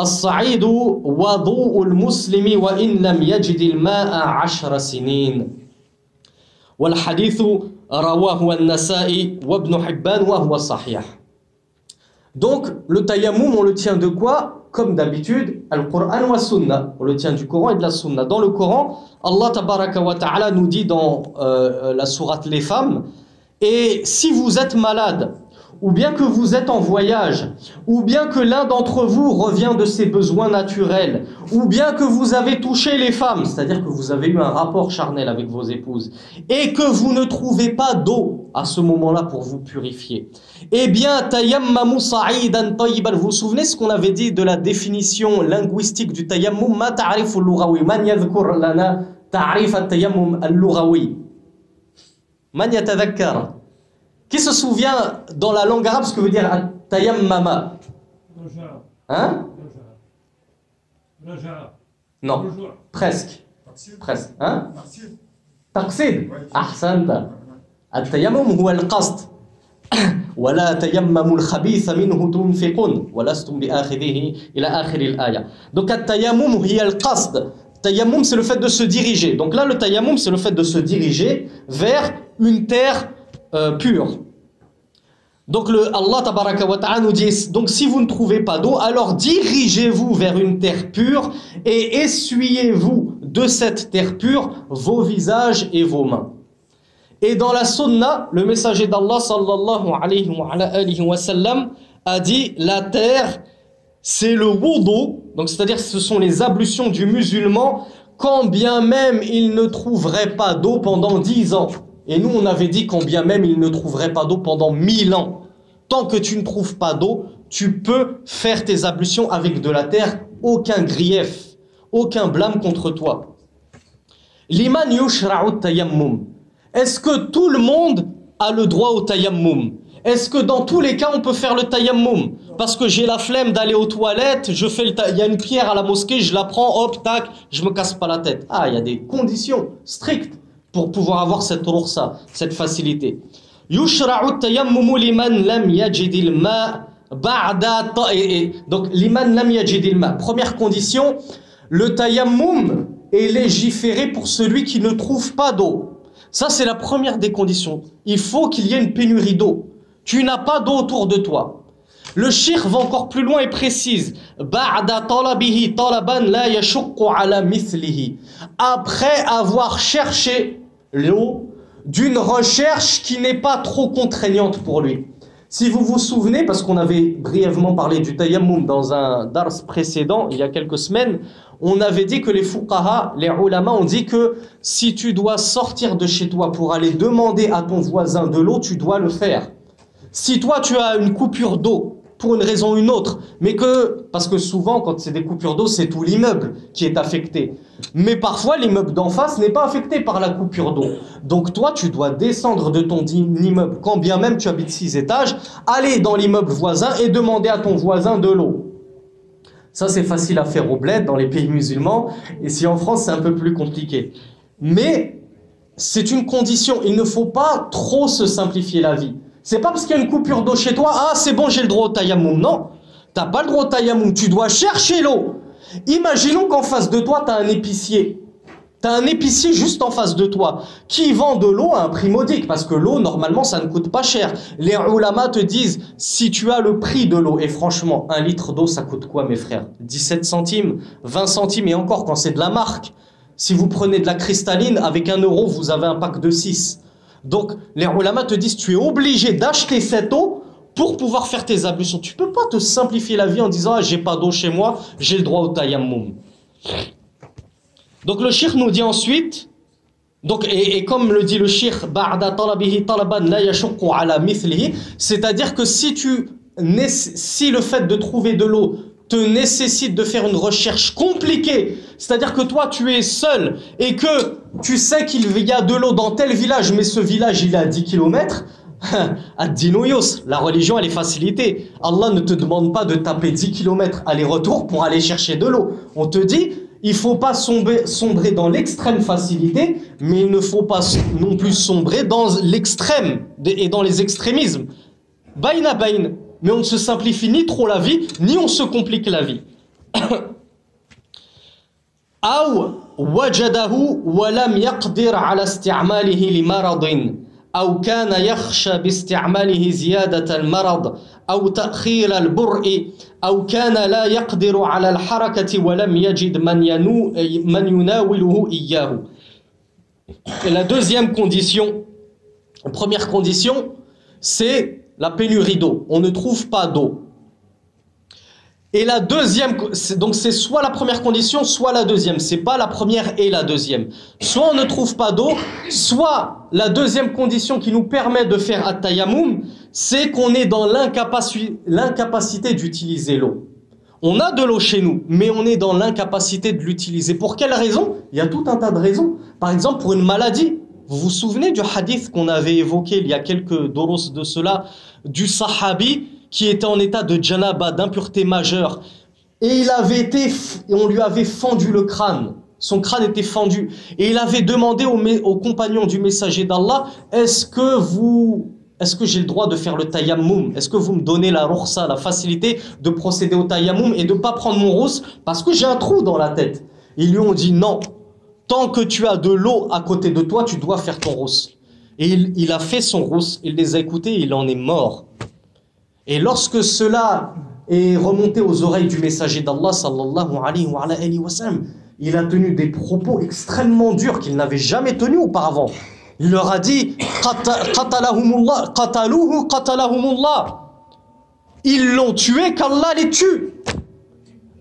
الصعيد وضوء المسلم وإن لم يجد الماء 10 سنين والحديث رواه النسائي وابن حبان وهو صحيح. Donc le tayammum, on le tient de quoi? Comme d'habitude, al-Qur'an wa sunna. On le tient du Coran et de la sunna. Dans le Coran, Allah tabaraka wa ta'ala nous dit dans la sourate Les Femmes, et si vous êtes malade, ou bien que vous êtes en voyage, ou bien que l'un d'entre vous revient de ses besoins naturels, ou bien que vous avez touché les femmes, c'est-à-dire que vous avez eu un rapport charnel avec vos épouses, et que vous ne trouvez pas d'eau à ce moment-là pour vous purifier, eh bien, tayammamu sa'idan tayyiban. Vous vous souvenez ce qu'on avait dit de la définition linguistique du tayammum? Ma ta'rif al-lughawi? Man yadhkur lana ta'rif at-tayammum al-lughawi? Man yatadhakkar? Qui se souvient dans la langue arabe ce que veut dire tayammama? Hein? Non, presque. Presque. Hein? Taqsid. Ahsanta. At-tayammum huwa al-qasd. ولا تيمموا الخبيث منه تنفقون ولستم بآخذه إلى آخر الآية. Donc at-tayammum hiya al-qasd. Tayammum, c'est le fait de se diriger. Donc là, le tayammum, c'est le fait de se diriger vers une terre pure. Donc Allah tabaraka wa ta'ala nous dit, donc si vous ne trouvez pas d'eau, alors dirigez-vous vers une terre pure et essuyez-vous de cette terre pure vos visages et vos mains. Et dans la sunna, le messager d'Allah sallallahu alayhi wa sallam a dit, la terre c'est le wudu, donc c'est-à-dire ce sont les ablutions du musulman quand bien même il ne trouverait pas d'eau pendant 10 ans. Et nous, on avait dit quand bien même il ne trouverait pas d'eau pendant 1000 ans. Tant que tu ne trouves pas d'eau, tu peux faire tes ablutions avec de la terre, aucun grief, aucun blâme contre toi. Liman yushra'u tayammum. Est-ce que tout le monde a le droit au tayammum? Est-ce que dans tous les cas on peut faire le tayammum? Parce que j'ai la flemme d'aller aux toilettes, il y a une pierre à la mosquée, je la prends, hop, tac, je me casse pas la tête. Ah, il y a des conditions strictes pour pouvoir avoir cette rukhsa, cette facilité. Yushra'u tayammum liman lam yajidil ma ba'da donc liman lam yajidil ma. Première condition, le tayammum est légiféré pour celui qui ne trouve pas d'eau. Ça c'est la première des conditions. Il faut qu'il y ait une pénurie d'eau. Tu n'as pas d'eau autour de toi. Le cheikh va encore plus loin et précise ba'da talabihi talaban la yashuqqu ala mithlihi. Après avoir cherché l'eau d'une recherche qui n'est pas trop contraignante pour lui. Si vous vous souvenez, parce qu'on avait brièvement parlé du tayammum dans un dars précédent, il y a quelques semaines, on avait dit que les fuqaha, les ulama ont dit que si tu dois sortir de chez toi pour aller demander à ton voisin de l'eau, tu dois le faire. Si toi tu as une coupure d'eau pour une raison ou une autre, mais parce que souvent, quand c'est des coupures d'eau, c'est tout l'immeuble qui est affecté. Mais parfois, l'immeuble d'en face n'est pas affecté par la coupure d'eau. Donc toi, tu dois descendre de ton immeuble, quand bien même tu habites 6 étages, aller dans l'immeuble voisin et demander à ton voisin de l'eau. Ça, c'est facile à faire au bled, dans les pays musulmans. Ici en France, c'est un peu plus compliqué. Mais c'est une condition. Il ne faut pas trop se simplifier la vie. C'est pas parce qu'il y a une coupure d'eau chez toi, ah, c'est bon, j'ai le droit au tayammum. Non, t'as pas le droit au tayammum. Tu dois chercher l'eau. Imaginons qu'en face de toi, t'as un épicier. T'as un épicier juste en face de toi qui vend de l'eau à un prix modique parce que l'eau, normalement, ça ne coûte pas cher. Les ulama te disent, si tu as le prix de l'eau, et franchement, 1 litre d'eau, ça coûte quoi, mes frères? 17 centimes, 20 centimes, et encore quand c'est de la marque. Si vous prenez de la cristalline, avec 1 euro, vous avez un pack de 6. Donc, les ulama te disent, tu es obligé d'acheter cette eau pour pouvoir faire tes ablutions. Tu peux pas te simplifier la vie en disant, ah, j'ai pas d'eau chez moi, j'ai le droit au tayammum. Donc le shirk nous dit ensuite, donc, et comme le dit le shirk, c'est-à-dire que si le fait de trouver de l'eau te nécessite de faire une recherche compliquée, c'est-à-dire que toi tu es seul et que tu sais qu'il y a de l'eau dans tel village, mais ce village il est à 10 km, la religion elle est facilitée. Allah ne te demande pas de taper 10 km aller-retour pour aller chercher de l'eau. On te dit, il ne faut pas sombrer dans l'extrême facilité, mais il ne faut pas non plus sombrer dans l'extrême et dans les extrémismes. Baïna baïn. Mais on ne se simplifie ni trop la vie, ni on se complique la vie. Aw wajadahu wa lam yaqdir ala isti'malihi li maradin aw kana yakhsha bi isti'malihi ziyadat al marad aw ta'khir al bur'i aw kana la yaqdiru ala al harakati wa lam yajid man yunawiluhu iyyahu. Et la deuxième condition, la première condition, c'est la pénurie d'eau. On ne trouve pas d'eau. Et la deuxième, donc c'est soit la première condition, soit la deuxième. C'est pas la première et la deuxième. Soit on ne trouve pas d'eau, soit la deuxième condition qui nous permet de faire at-tayammum, c'est qu'on est dans l'incapacité d'utiliser l'eau. On a de l'eau chez nous, mais on est dans l'incapacité de l'utiliser. Pour quelle raison? Il y a tout un tas de raisons. Par exemple, pour une maladie. Vous vous souvenez du hadith qu'on avait évoqué il y a quelques doros de cela, du sahabi qui était en état de janaba, d'impureté majeure, et on lui avait fendu le crâne. Son crâne était fendu. Et il avait demandé aux compagnons du messager d'Allah, est-ce que j'ai le droit de faire le tayammum? Est-ce que vous me donnez la rukhsa, la facilité de procéder au tayammum et de ne pas prendre mon rousse parce que j'ai un trou dans la tête? Ils lui ont dit non. Tant que tu as de l'eau à côté de toi, tu dois faire ton rousse. Et il a fait son rousse, il les a écoutés, il en est mort. Et lorsque cela est remonté aux oreilles du messager d'Allah, sallallahu alayhi wa sallam, il a tenu des propos extrêmement durs qu'il n'avait jamais tenus auparavant. Il leur a dit, qataluhu qatalahumullah. Ils l'ont tué, qu'Allah les tue.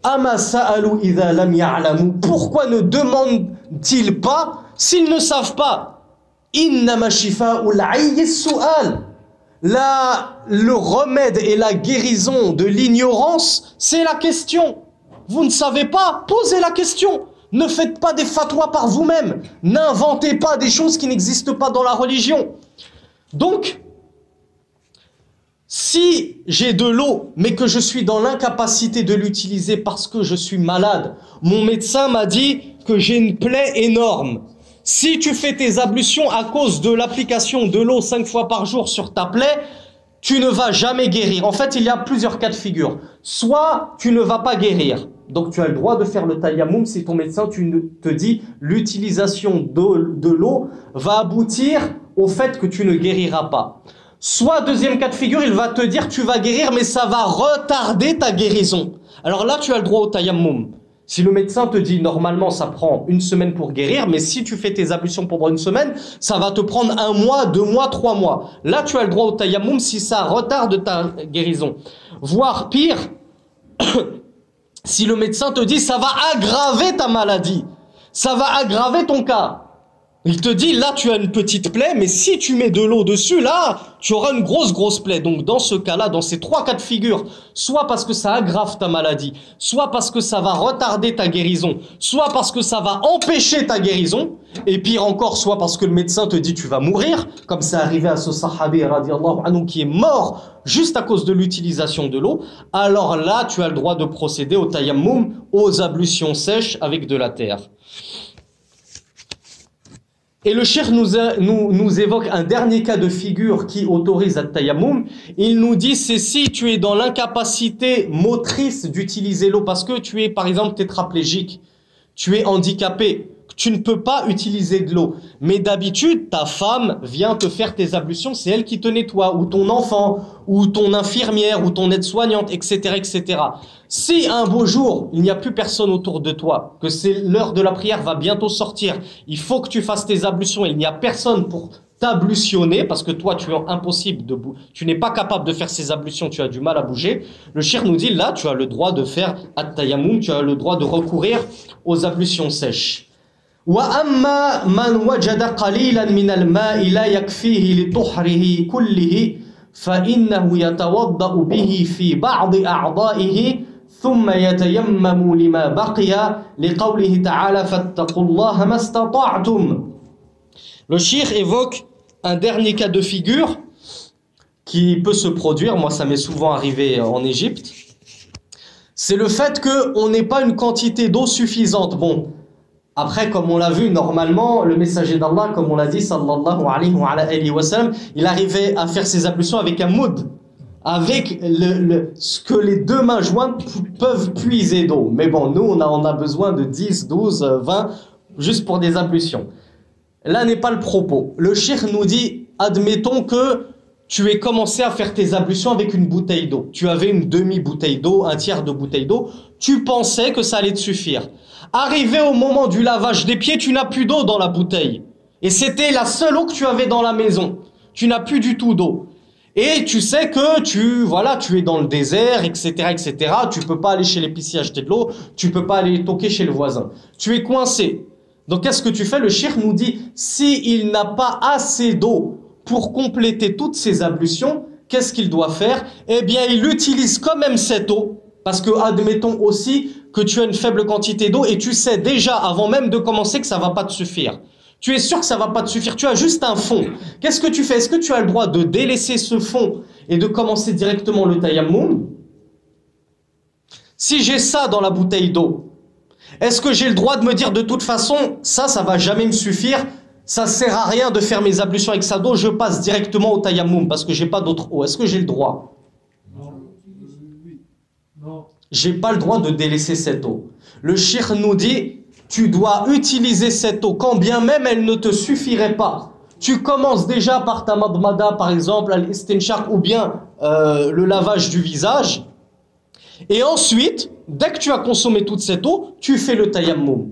Ama sa'alu idha lam ya'lamu. Pourquoi ne demandent-ils pas s'ils ne savent pas? Innama shifa'ul 'ayyi as-su'al. Le remède et la guérison de l'ignorance, c'est la question. Vous ne savez pas? Posez la question. Ne faites pas des fatwas par vous-même. N'inventez pas des choses qui n'existent pas dans la religion. Donc, si j'ai de l'eau, mais que je suis dans l'incapacité de l'utiliser parce que je suis malade, mon médecin m'a dit que j'ai une plaie énorme. Si tu fais tes ablutions à cause de l'application de l'eau 5 fois par jour sur ta plaie, tu ne vas jamais guérir. En fait, il y a plusieurs cas de figure. Soit tu ne vas pas guérir. Donc tu as le droit de faire le tayammum si ton médecin te dit l'utilisation de l'eau va aboutir au fait que tu ne guériras pas. Soit, deuxième cas de figure, il va te dire tu vas guérir, mais ça va retarder ta guérison. Alors là, tu as le droit au tayammum. Si le médecin te dit normalement ça prend 1 semaine pour guérir, mais si tu fais tes ablutions pendant 1 semaine, ça va te prendre 1 mois, 2 mois, 3 mois. Là, tu as le droit au tayammum si ça retarde ta guérison. Voire pire, si le médecin te dit ça va aggraver ta maladie, ça va aggraver ton cas. Il te dit, là, tu as une petite plaie, mais si tu mets de l'eau dessus, là, tu auras une grosse plaie. Donc, dans ce cas-là, dans ces 3 cas de figure, soit parce que ça aggrave ta maladie, soit parce que ça va retarder ta guérison, soit parce que ça va empêcher ta guérison, et pire encore, soit parce que le médecin te dit tu vas mourir, comme c'est arrivé à ce sahabi, radiallahu anhu, qui est mort juste à cause de l'utilisation de l'eau, alors là, tu as le droit de procéder au tayammum, aux ablutions sèches avec de la terre. Et le cheikh nous évoque un dernier cas de figure qui autorise à tayammum. Il nous dit, c'est si tu es dans l'incapacité motrice d'utiliser l'eau, parce que tu es par exemple tétraplégique, tu es handicapé, tu ne peux pas utiliser de l'eau. Mais d'habitude, ta femme vient te faire tes ablutions, c'est elle qui te nettoie, ou ton enfant, ou ton infirmière, ou ton aide-soignante, etc., etc. Si un beau jour, il n'y a plus personne autour de toi, que c'est l'heure de la prière va bientôt sortir, il faut que tu fasses tes ablutions, il n'y a personne pour t'ablutionner, parce que toi, tu es impossible de bouger, tu n'es pas capable de faire ces ablutions, tu as du mal à bouger. Le cheikh nous dit, là, tu as le droit de faire at-tayammum, tu as le droit de recourir aux ablutions sèches. وأما من وجد قليلا من الماء لا يكفيه لطهره كله فإنه يتوضأ به في بعض أعضائه ثم يتيمم لما بقي لقوله تعالى فاتقوا الله ما استطعتم. Le cheikh évoque un dernier cas de figure qui peut se produire, moi ça m'est souvent arrivé en Égypte, c'est le fait qu'on n'ait pas une quantité d'eau suffisante. Bon, après, comme on l'a vu, normalement, le messager d'Allah, comme on l'a dit, sallallahu alayhi wa sallam, il arrivait à faire ses ablutions avec un moud, avec ce que les 2 mains jointes peuvent puiser d'eau. Mais bon, nous, on a besoin de 10, 12, 20, juste pour des ablutions. Là n'est pas le propos. Le cheikh nous dit, admettons que tu aies commencé à faire tes ablutions avec une bouteille d'eau. Tu avais une demi-bouteille d'eau, un tiers de bouteille d'eau. Tu pensais que ça allait te suffire. Arrivé au moment du lavage des pieds, tu n'as plus d'eau dans la bouteille. Et c'était la seule eau que tu avais dans la maison. Tu n'as plus du tout d'eau. Et tu sais que tu es dans le désert, etc., etc. Tu peux pas aller chez l'épicier acheter de l'eau. Tu peux pas aller toquer chez le voisin. Tu es coincé. Donc qu'est-ce que tu fais? Le cheikh nous dit, s'il n'a pas assez d'eau pour compléter toutes ces ablutions, qu'est-ce qu'il doit faire? Eh bien, il utilise quand même cette eau. Parce que, admettons aussi que tu as une faible quantité d'eau et tu sais déjà, avant même de commencer, que ça va pas te suffire. Tu es sûr que ça va pas te suffire. Tu as juste un fond. Qu'est-ce que tu fais? Est-ce que tu as le droit de délaisser ce fond et de commencer directement le tayammum? Si j'ai ça dans la bouteille d'eau, est-ce que j'ai le droit de me dire de toute façon, ça va jamais me suffire, ça sert à rien de faire mes ablutions avec ça d'eau, je passe directement au tayammum parce que j'ai pas d'autre eau. Est-ce que j'ai le droit? Non. J'ai pas le droit de délaisser cette eau. Le cheikh nous dit, tu dois utiliser cette eau, quand bien même elle ne te suffirait pas. Tu commences déjà par ta madmada, par exemple, al-istinshaq, ou bien le lavage du visage. Et ensuite, dès que tu as consommé toute cette eau, tu fais le tayammum.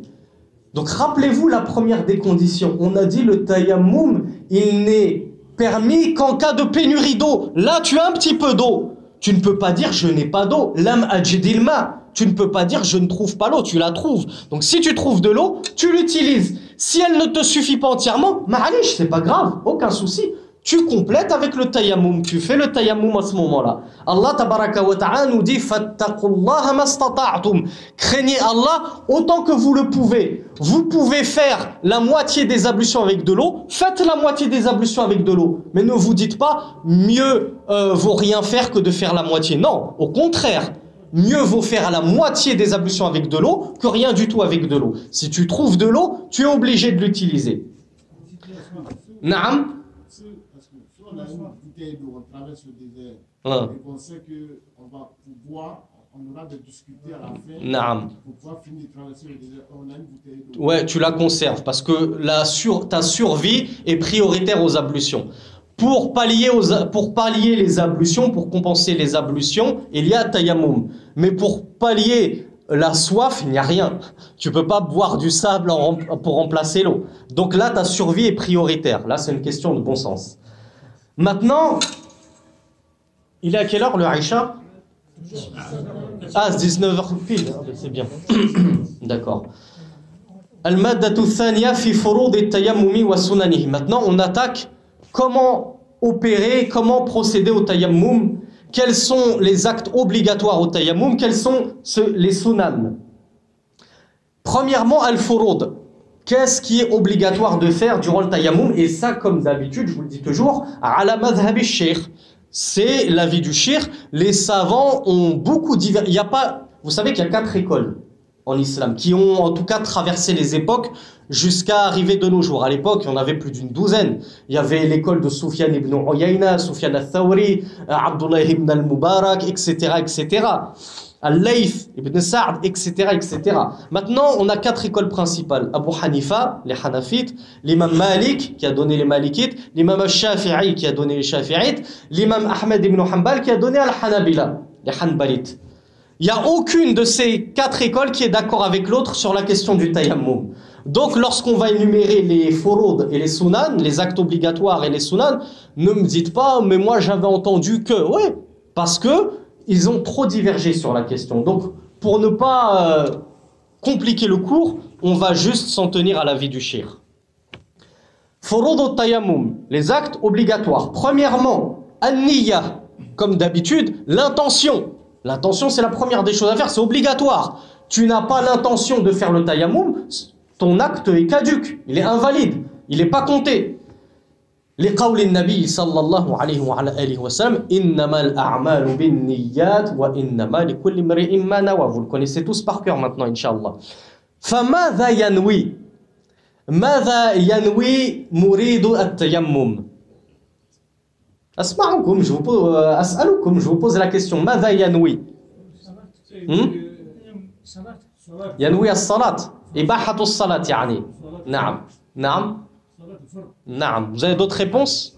Donc rappelez-vous la première des conditions. On a dit le tayammum, il n'est permis qu'en cas de pénurie d'eau. Là, tu as un petit peu d'eau. Tu ne peux pas dire je n'ai pas d'eau. Lam ajidil ma. Tu ne peux pas dire je ne trouve pas l'eau, tu la trouves. Donc si tu trouves de l'eau, tu l'utilises. Si elle ne te suffit pas entièrement, ma'alish, c'est pas grave, aucun souci. Tu complètes avec le tayammum, tu fais le tayammum à ce moment-là. Allah tabaraka wa ta'ala nous dit fattaqullaha mastata'tum. Craignez Allah autant que vous le pouvez. Vous pouvez faire la moitié des ablutions avec de l'eau, faites la moitié des ablutions avec de l'eau. Mais ne vous dites pas mieux vaut rien faire que de faire la moitié. Non, au contraire. Mieux vaut faire la moitié des ablutions avec de l'eau que rien du tout avec de l'eau. Si tu trouves de l'eau, tu es obligé de l'utiliser. Naam. Parce que si on a une bouteille d'eau, on traverse le désert, et qu'on sait qu'on va pouvoir, on aura de discuter à la fin, Naam. pour pouvoir finir de traverser le désert, on a une bouteille d'eau. Ouais, tu la conserves parce que ta survie est prioritaire aux ablutions. Pour pallier les ablutions, pour compenser les ablutions, il y a tayammum. Mais pour pallier la soif, il n'y a rien. Tu peux pas boire du sable pour remplacer l'eau. Donc là, ta survie est prioritaire. Là, c'est une question de bon sens. Maintenant, il est à quelle heure le Aïcha? Ah, c'est 19h pile. C'est bien. D'accord. Maintenant, on attaque comment opérer, comment procéder au tayammum, quels sont les actes obligatoires au tayammum, quels sont les sunan. Premièrement, al-furud. Qu'est-ce qui est obligatoire de faire durant le tayammum? Et ça, comme d'habitude, je vous le dis toujours, ala madhhab al-shaykh. C'est l'avis du shaykh. Les savants ont beaucoup divers. Il y a pas, vous savez qu'il y a 4 écoles en islam qui ont en tout cas traversé les époques jusqu'à arriver de nos jours. À l'époque, il y en avait plus d'une douzaine. Il y avait l'école de Sufyan ibn Uyayna, Sufyan al-Thawri, Abdullah ibn al-Mubarak, etc., etc. Al-Layth ibn Sa'd, etc., etc. Maintenant, on a 4 écoles principales. Abu Hanifa, les Hanafites, l'imam Malik, qui a donné les Malikites, l'imam al-Shafi'i, qui a donné les Shafi'ites, l'imam Ahmed ibn Hanbal, qui a donné al-Hanabila, les Hanbalites. Il n'y a aucune de ces 4 écoles qui est d'accord avec l'autre sur la question du tayammum. Donc, lorsqu'on va énumérer les furud et les sunan, les actes obligatoires et les sunan, ne me dites pas, mais moi j'avais entendu que... Oui, parce que ils ont trop divergé sur la question. Donc, pour ne pas compliquer le cours, on va juste s'en tenir à l'avis du cheikh. Furud al-tayammum, les actes obligatoires. Premièrement, an-niyya, comme d'habitude, l'intention. L'intention, c'est la première des choses à faire, c'est obligatoire. Tu n'as pas l'intention de faire le tayammum, ton acte est caduc, il est invalide, il n'est pas compté. لقول النبي صلى الله عليه وعلى آله وسلم إنما الأعمال بالنيات وإنما لكل امرئ ما نوى. Vous le connaissez tous par cœur maintenant, Inch'Allah. فماذا ينوي؟ ماذا ينوي مريد التيمم؟ أسمعكم، أسألكم، je vous pose la question. ماذا ينوي؟ ينوي الصلاة، إباحة الصلاة يعني. نعم، نعم. Naam. Vous avez d'autres réponses?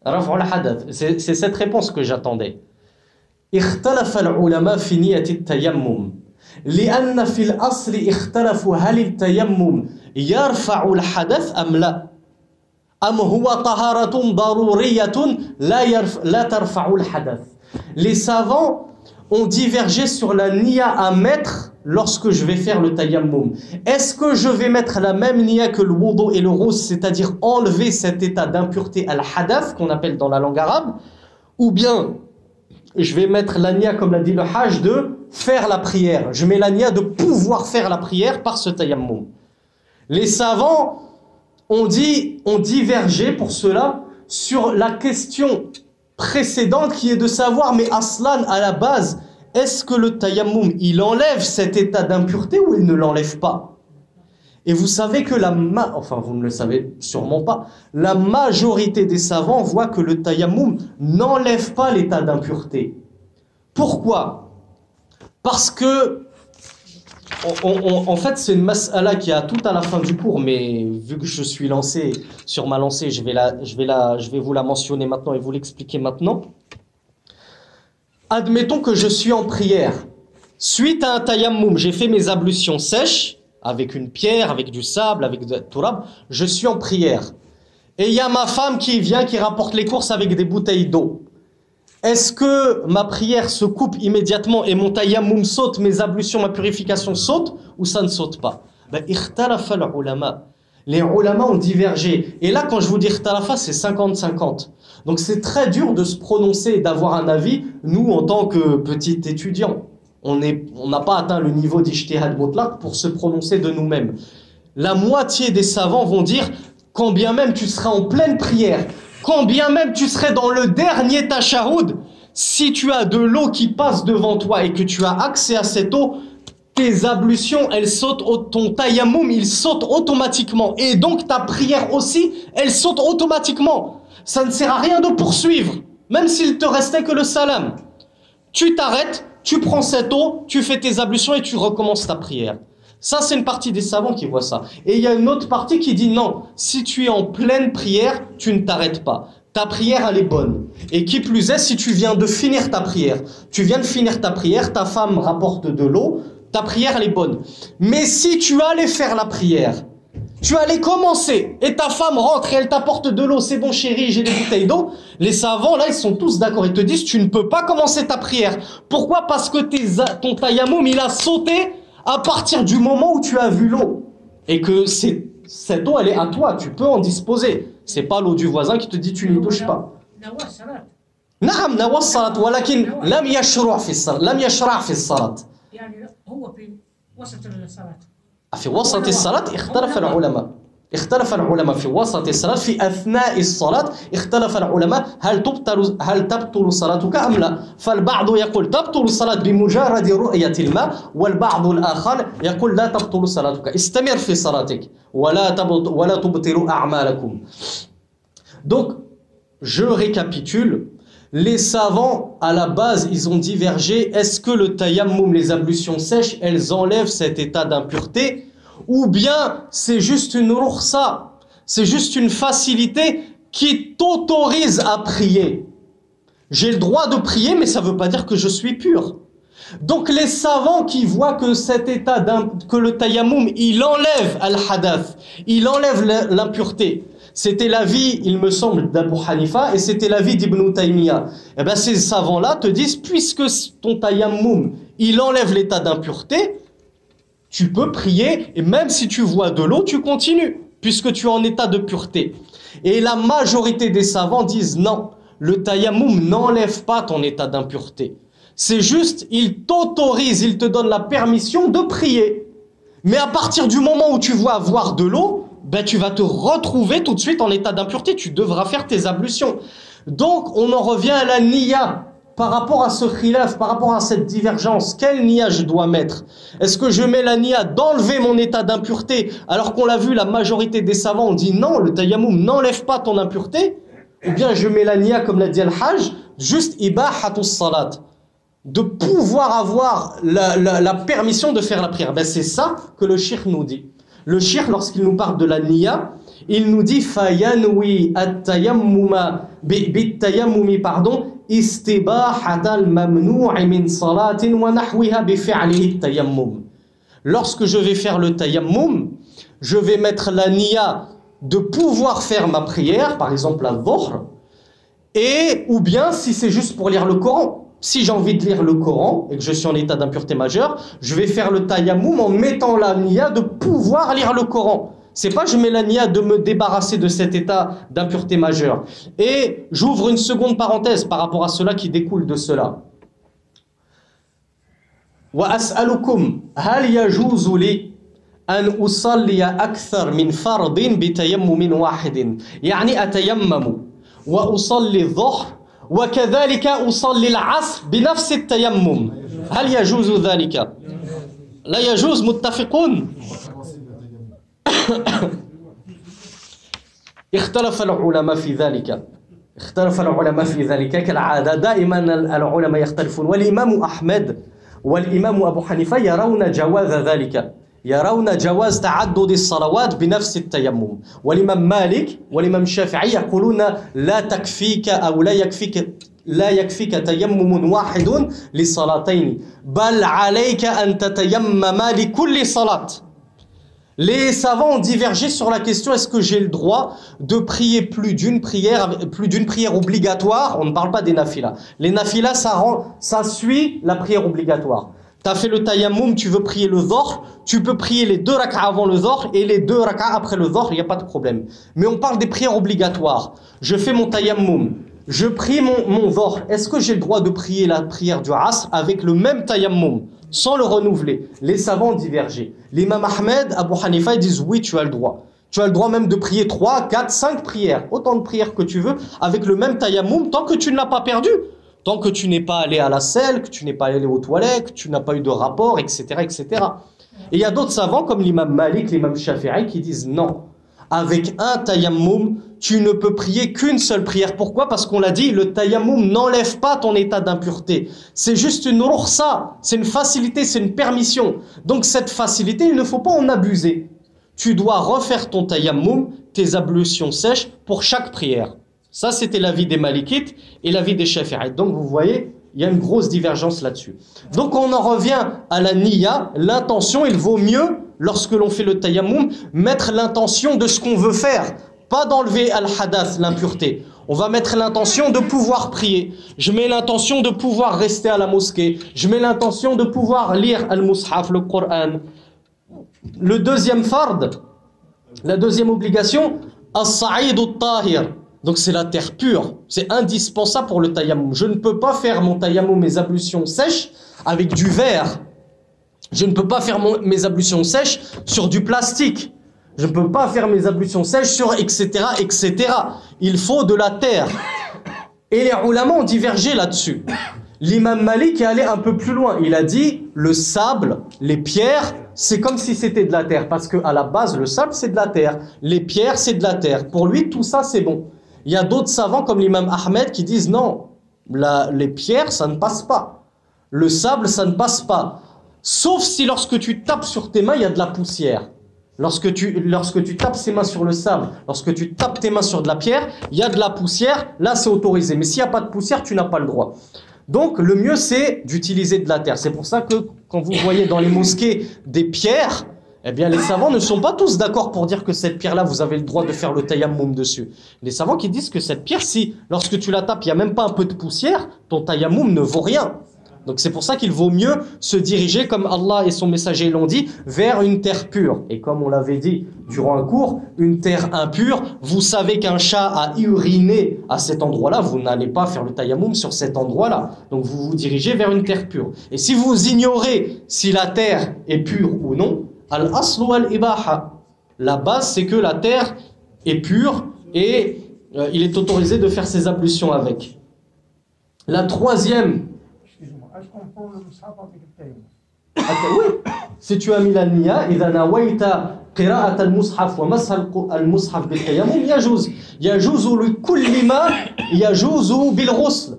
Raf'u al-hadath. C'est cette réponse que j'attendais. اختلف العلماء في نية التيمم لأن في الأصل اختلفوا هل التيمم يرفع الحدث أم لا أم هو طهارة ضرورية لا ترفع الحدث. Les savants ont divergé sur la niya à mettre lorsque je vais faire le tayammum. Est-ce que je vais mettre la même niya que le wudu et le rousse, c'est-à-dire enlever cet état d'impureté al-hadath qu'on appelle dans la langue arabe, ou bien je vais mettre la niya, comme l'a dit le hajj, de faire la prière. Je mets la niya de pouvoir faire la prière par ce tayammum. Les savants ont divergé pour cela sur la question précédente qui est de savoir, mais aslan, à la base, est-ce que le tayammum, il enlève cet état d'impureté ou il ne l'enlève pas? Et vous savez que enfin vous ne le savez sûrement pas, la majorité des savants voient que le tayammum n'enlève pas l'état d'impureté. Pourquoi? Parce que, en fait, c'est une mas'ala qui a tout à la fin du cours, mais vu que je suis lancé sur ma lancée, je vais vous la mentionner maintenant et vous l'expliquer maintenant. Admettons que je suis en prière. Suite à un tayammum, j'ai fait mes ablutions sèches, avec une pierre, avec du sable, avec du turab. Je suis en prière. Et il y a ma femme qui vient, qui rapporte les courses avec des bouteilles d'eau. Est-ce que ma prière se coupe immédiatement et mon tayammum saute, mes ablutions, ma purification saute, ou ça ne saute pas? Ikhtalafa al-ulama. Les ulama ont divergé. Et là, quand je vous dis ikhtalafa, c'est 50-50. Donc c'est très dur de se prononcer et d'avoir un avis, nous, en tant que petits étudiants. On n'a pas atteint le niveau d'ijtihad mutlaq pour se prononcer de nous-mêmes. La moitié des savants vont dire, quand bien même tu seras en pleine prière, quand bien même tu serais dans le dernier tashahhud, si tu as de l'eau qui passe devant toi et que tu as accès à cette eau, tes ablutions, elles sautent, ton tayammum, il saute automatiquement. Et donc ta prière aussi, elle saute automatiquement. Ça ne sert à rien de poursuivre, même s'il te restait que le salam. Tu t'arrêtes, tu prends cette eau, tu fais tes ablutions et tu recommences ta prière. Ça, c'est une partie des savants qui voient ça. Et il y a une autre partie qui dit non, si tu es en pleine prière, tu ne t'arrêtes pas. Ta prière, elle est bonne. Et qui plus est, si tu viens de finir ta prière, ta femme rapporte de l'eau, ta prière, elle est bonne. Mais si tu allais faire la prière, tu allais commencer, et ta femme rentre et elle t'apporte de l'eau, c'est bon chérie, j'ai des bouteilles d'eau, les savants, là, ils sont tous d'accord, ils te disent, tu ne peux pas commencer ta prière. Pourquoi? Parce que ton tayammum, il a sauté à partir du moment où tu as vu l'eau. et que cette eau, elle est à toi, tu peux en disposer. C'est pas l'eau du voisin qui te dit tu n'y touches pas. نعم نوى الصلاة ولكن لم يشرع في الصلاة لم يشرع في الصلاة. يعني هو في وسط الصلاة. في وسط الصلاة اختلف العلماء. اختلف العلماء في وسط الصلاة في أثناء الصلاة اختلف العلماء هل تبطل صلاتك أم لا. فالبعض يقول تبطل الصلاة بمجرد رؤية الماء والبعض الآخر يقول لا تبطل صلاتك استمر في صلاتك ولا تبطلوا أعمالكم. Donc je récapitule. Les savants, à la base, ils ont divergé. Est-ce que le tayammum, les ablutions sèches, elles enlèvent cet état d'impureté? Ou bien c'est juste une rukhsa, c'est juste une facilité qui t'autorise à prier. J'ai le droit de prier, mais ça ne veut pas dire que je suis pur. Donc les savants qui voient que cet état, que le tayammum, il enlève al-hadath, il enlève l'impureté. C'était l'avis, il me semble, d'Abu Hanifa et c'était l'avis d'Ibn Taymiyyah. Et bien ces savants-là te disent, puisque ton tayammum, il enlève l'état d'impureté, tu peux prier et même si tu vois de l'eau, tu continues, puisque tu es en état de pureté. Et la majorité des savants disent non, le tayammum n'enlève pas ton état d'impureté. C'est juste, il t'autorise, il te donne la permission de prier. Mais à partir du moment où tu vois avoir de l'eau, ben tu vas te retrouver tout de suite en état d'impureté, tu devras faire tes ablutions. Donc on en revient à la niya. Par rapport à ce khilaf, par rapport à cette divergence, quelle niya je dois mettre? Est-ce que je mets la niya d'enlever mon état d'impureté, alors qu'on l'a vu, la majorité des savants ont dit non, le tayammum n'enlève pas ton impureté? Ou bien je mets la niya, comme l'a dit Al-Hajj, juste ibahatus salat, de pouvoir avoir la permission de faire la prière. Ben c'est ça que le cheikh nous dit. Le cheikh, lorsqu'il nous parle de la niya, il nous dit fayanwi at-tayammuma bit-tayammumi istibahata al-mamnu'i min salatin wa nahwiha bi fi'lihi at-tayammum. Lorsque je vais faire le tayammum, je vais mettre la niya de pouvoir faire ma prière, par exemple la dhuhr, et ou bien si c'est juste pour lire le Coran. Si j'ai envie de lire le Coran et que je suis en état d'impureté majeure, je vais faire le tayammum en mettant la niya de pouvoir lire le Coran. C'est pas je mets la niya de me débarrasser de cet état d'impureté majeure. Et j'ouvre une seconde parenthèse par rapport à cela qui découle de cela. Wa as'alukum hal yajuzu li an usalliya akthar min fardin bi tayammumin wahidin. Yani atayammamu wa usalli dhuhr وكذلك أصلي العصر بنفس التيمم هل يجوز ذلك؟ لا يجوز متفقون؟ اختلف العلماء في ذلك كالعادة دائما العلماء يختلفون والإمام أحمد والإمام أبو حنيفة يرون جواز ذلك يرون جواز تعدد الصلوات بنفس التيمم والإمام مالك والإمام الشافعي يقولون لا تكفيك أو لا يكفيك تيمم واحد لصلاتين بل عليك أن تتيمم لكل صلاة. Les savants ont divergé sur la question est-ce que j'ai le droit de prier plus d'une prière obligatoire? On ne parle pas des nafilas. Les nafilas, ça suit la prière obligatoire. Tu as fait le tayammum, tu veux prier le dhuhr, tu peux prier les 2 rak'as avant le dhuhr et les 2 rak'as après le dhuhr, il n'y a pas de problème. Mais on parle des prières obligatoires. Je fais mon tayammum, je prie mon dhuhr. Est-ce que j'ai le droit de prier la prière du asr avec le même tayammum, sans le renouveler? Les savants ont divergé. L'imam Ahmed, Abu Hanifa, ils disent oui, tu as le droit. Tu as le droit même de prier 3, 4, 5 prières, autant de prières que tu veux, avec le même tayammum, tant que tu ne l'as pas perdu. Tant que tu n'es pas allé à la selle, que tu n'es pas allé aux toilettes, que tu n'as pas eu de rapport, etc. etc. Et il y a d'autres savants comme l'imam Malik, l'imam Shafi'i qui disent non. Avec un tayammum, tu ne peux prier qu'une seule prière. Pourquoi? Parce qu'on l'a dit, le tayammum n'enlève pas ton état d'impureté. C'est juste une rukhsa, c'est une facilité, c'est une permission. Donc cette facilité, il ne faut pas en abuser. Tu dois refaire ton tayammum, tes ablutions sèches pour chaque prière. Ça, c'était l'avis des Malikites et l'avis des Shafi'ites. Donc, vous voyez, il y a une grosse divergence là-dessus. Donc, on en revient à la niya. L'intention, il vaut mieux, lorsque l'on fait le tayammum, mettre l'intention de ce qu'on veut faire. Pas d'enlever al-hadath, l'impureté. On va mettre l'intention de pouvoir prier. Je mets l'intention de pouvoir rester à la mosquée. Je mets l'intention de pouvoir lire al-mushaf, le Coran. Le deuxième fard, la deuxième obligation, as-sa'id at-tahir. Donc c'est la terre pure, c'est indispensable pour le tayammum. Je ne peux pas faire mon tayammum, mes ablutions sèches avec du verre. Je ne peux pas faire mes ablutions sèches sur du plastique. Je ne peux pas faire mes ablutions sèches sur etc. etc. Il faut de la terre. Et les ulama ont divergé là-dessus. L'imam Malik est allé un peu plus loin. Il a dit le sable, les pierres, c'est comme si c'était de la terre. Parce qu'à la base, le sable, c'est de la terre. Les pierres, c'est de la terre. Pour lui, tout ça, c'est bon. Il y a d'autres savants comme l'imam Ahmed qui disent non, les pierres, ça ne passe pas. Le sable, ça ne passe pas. Sauf si lorsque tu tapes sur tes mains, il y a de la poussière. Lorsque tu tapes ses mains sur le sable, lorsque tu tapes tes mains sur de la pierre, il y a de la poussière, là c'est autorisé. Mais s'il n'y a pas de poussière, tu n'as pas le droit. Donc le mieux c'est d'utiliser de la terre. C'est pour ça que quand vous voyez dans les mosquées des pierres, eh bien les savants ne sont pas tous d'accord pour dire que cette pierre-là, vous avez le droit de faire le tayammum dessus. Les savants qui disent que cette pierre, si lorsque tu la tapes, il n'y a même pas un peu de poussière, ton tayammum ne vaut rien. Donc c'est pour ça qu'il vaut mieux se diriger, comme Allah et son messager l'ont dit, vers une terre pure. Et comme on l'avait dit durant un cours, une terre impure, vous savez qu'un chat a uriné à cet endroit-là, vous n'allez pas faire le tayammum sur cet endroit-là. Donc vous vous dirigez vers une terre pure. Et si vous ignorez si la terre est pure ou non, al-aslu al-ibaha. La base, c'est que la terre est pure et il est autorisé de faire ses ablutions avec. La troisième... Est-ce qu'on prend le mushaf avec le tayammum? Oui, si tu as mis la niya, إذا نويت قراءة المصحف ومسح المصحف بالتيمم يجوز لكل ما يجوز بالغسل.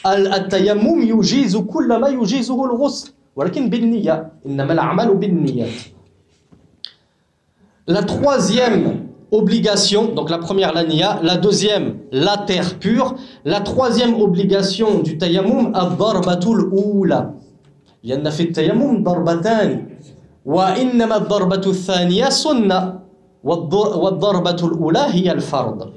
التيمم يجيز كل ما يجيزه الغسل ولكن بالنية إنما الأعمال بالنيات. La troisième obligation, donc la première la niya, la deuxième la terre pure, la troisième obligation du tayammum ad-darbatul oula. لأن في التيمم ضربتان وإنما الضربة الثانية سنة والضربة الأولى هي الفرض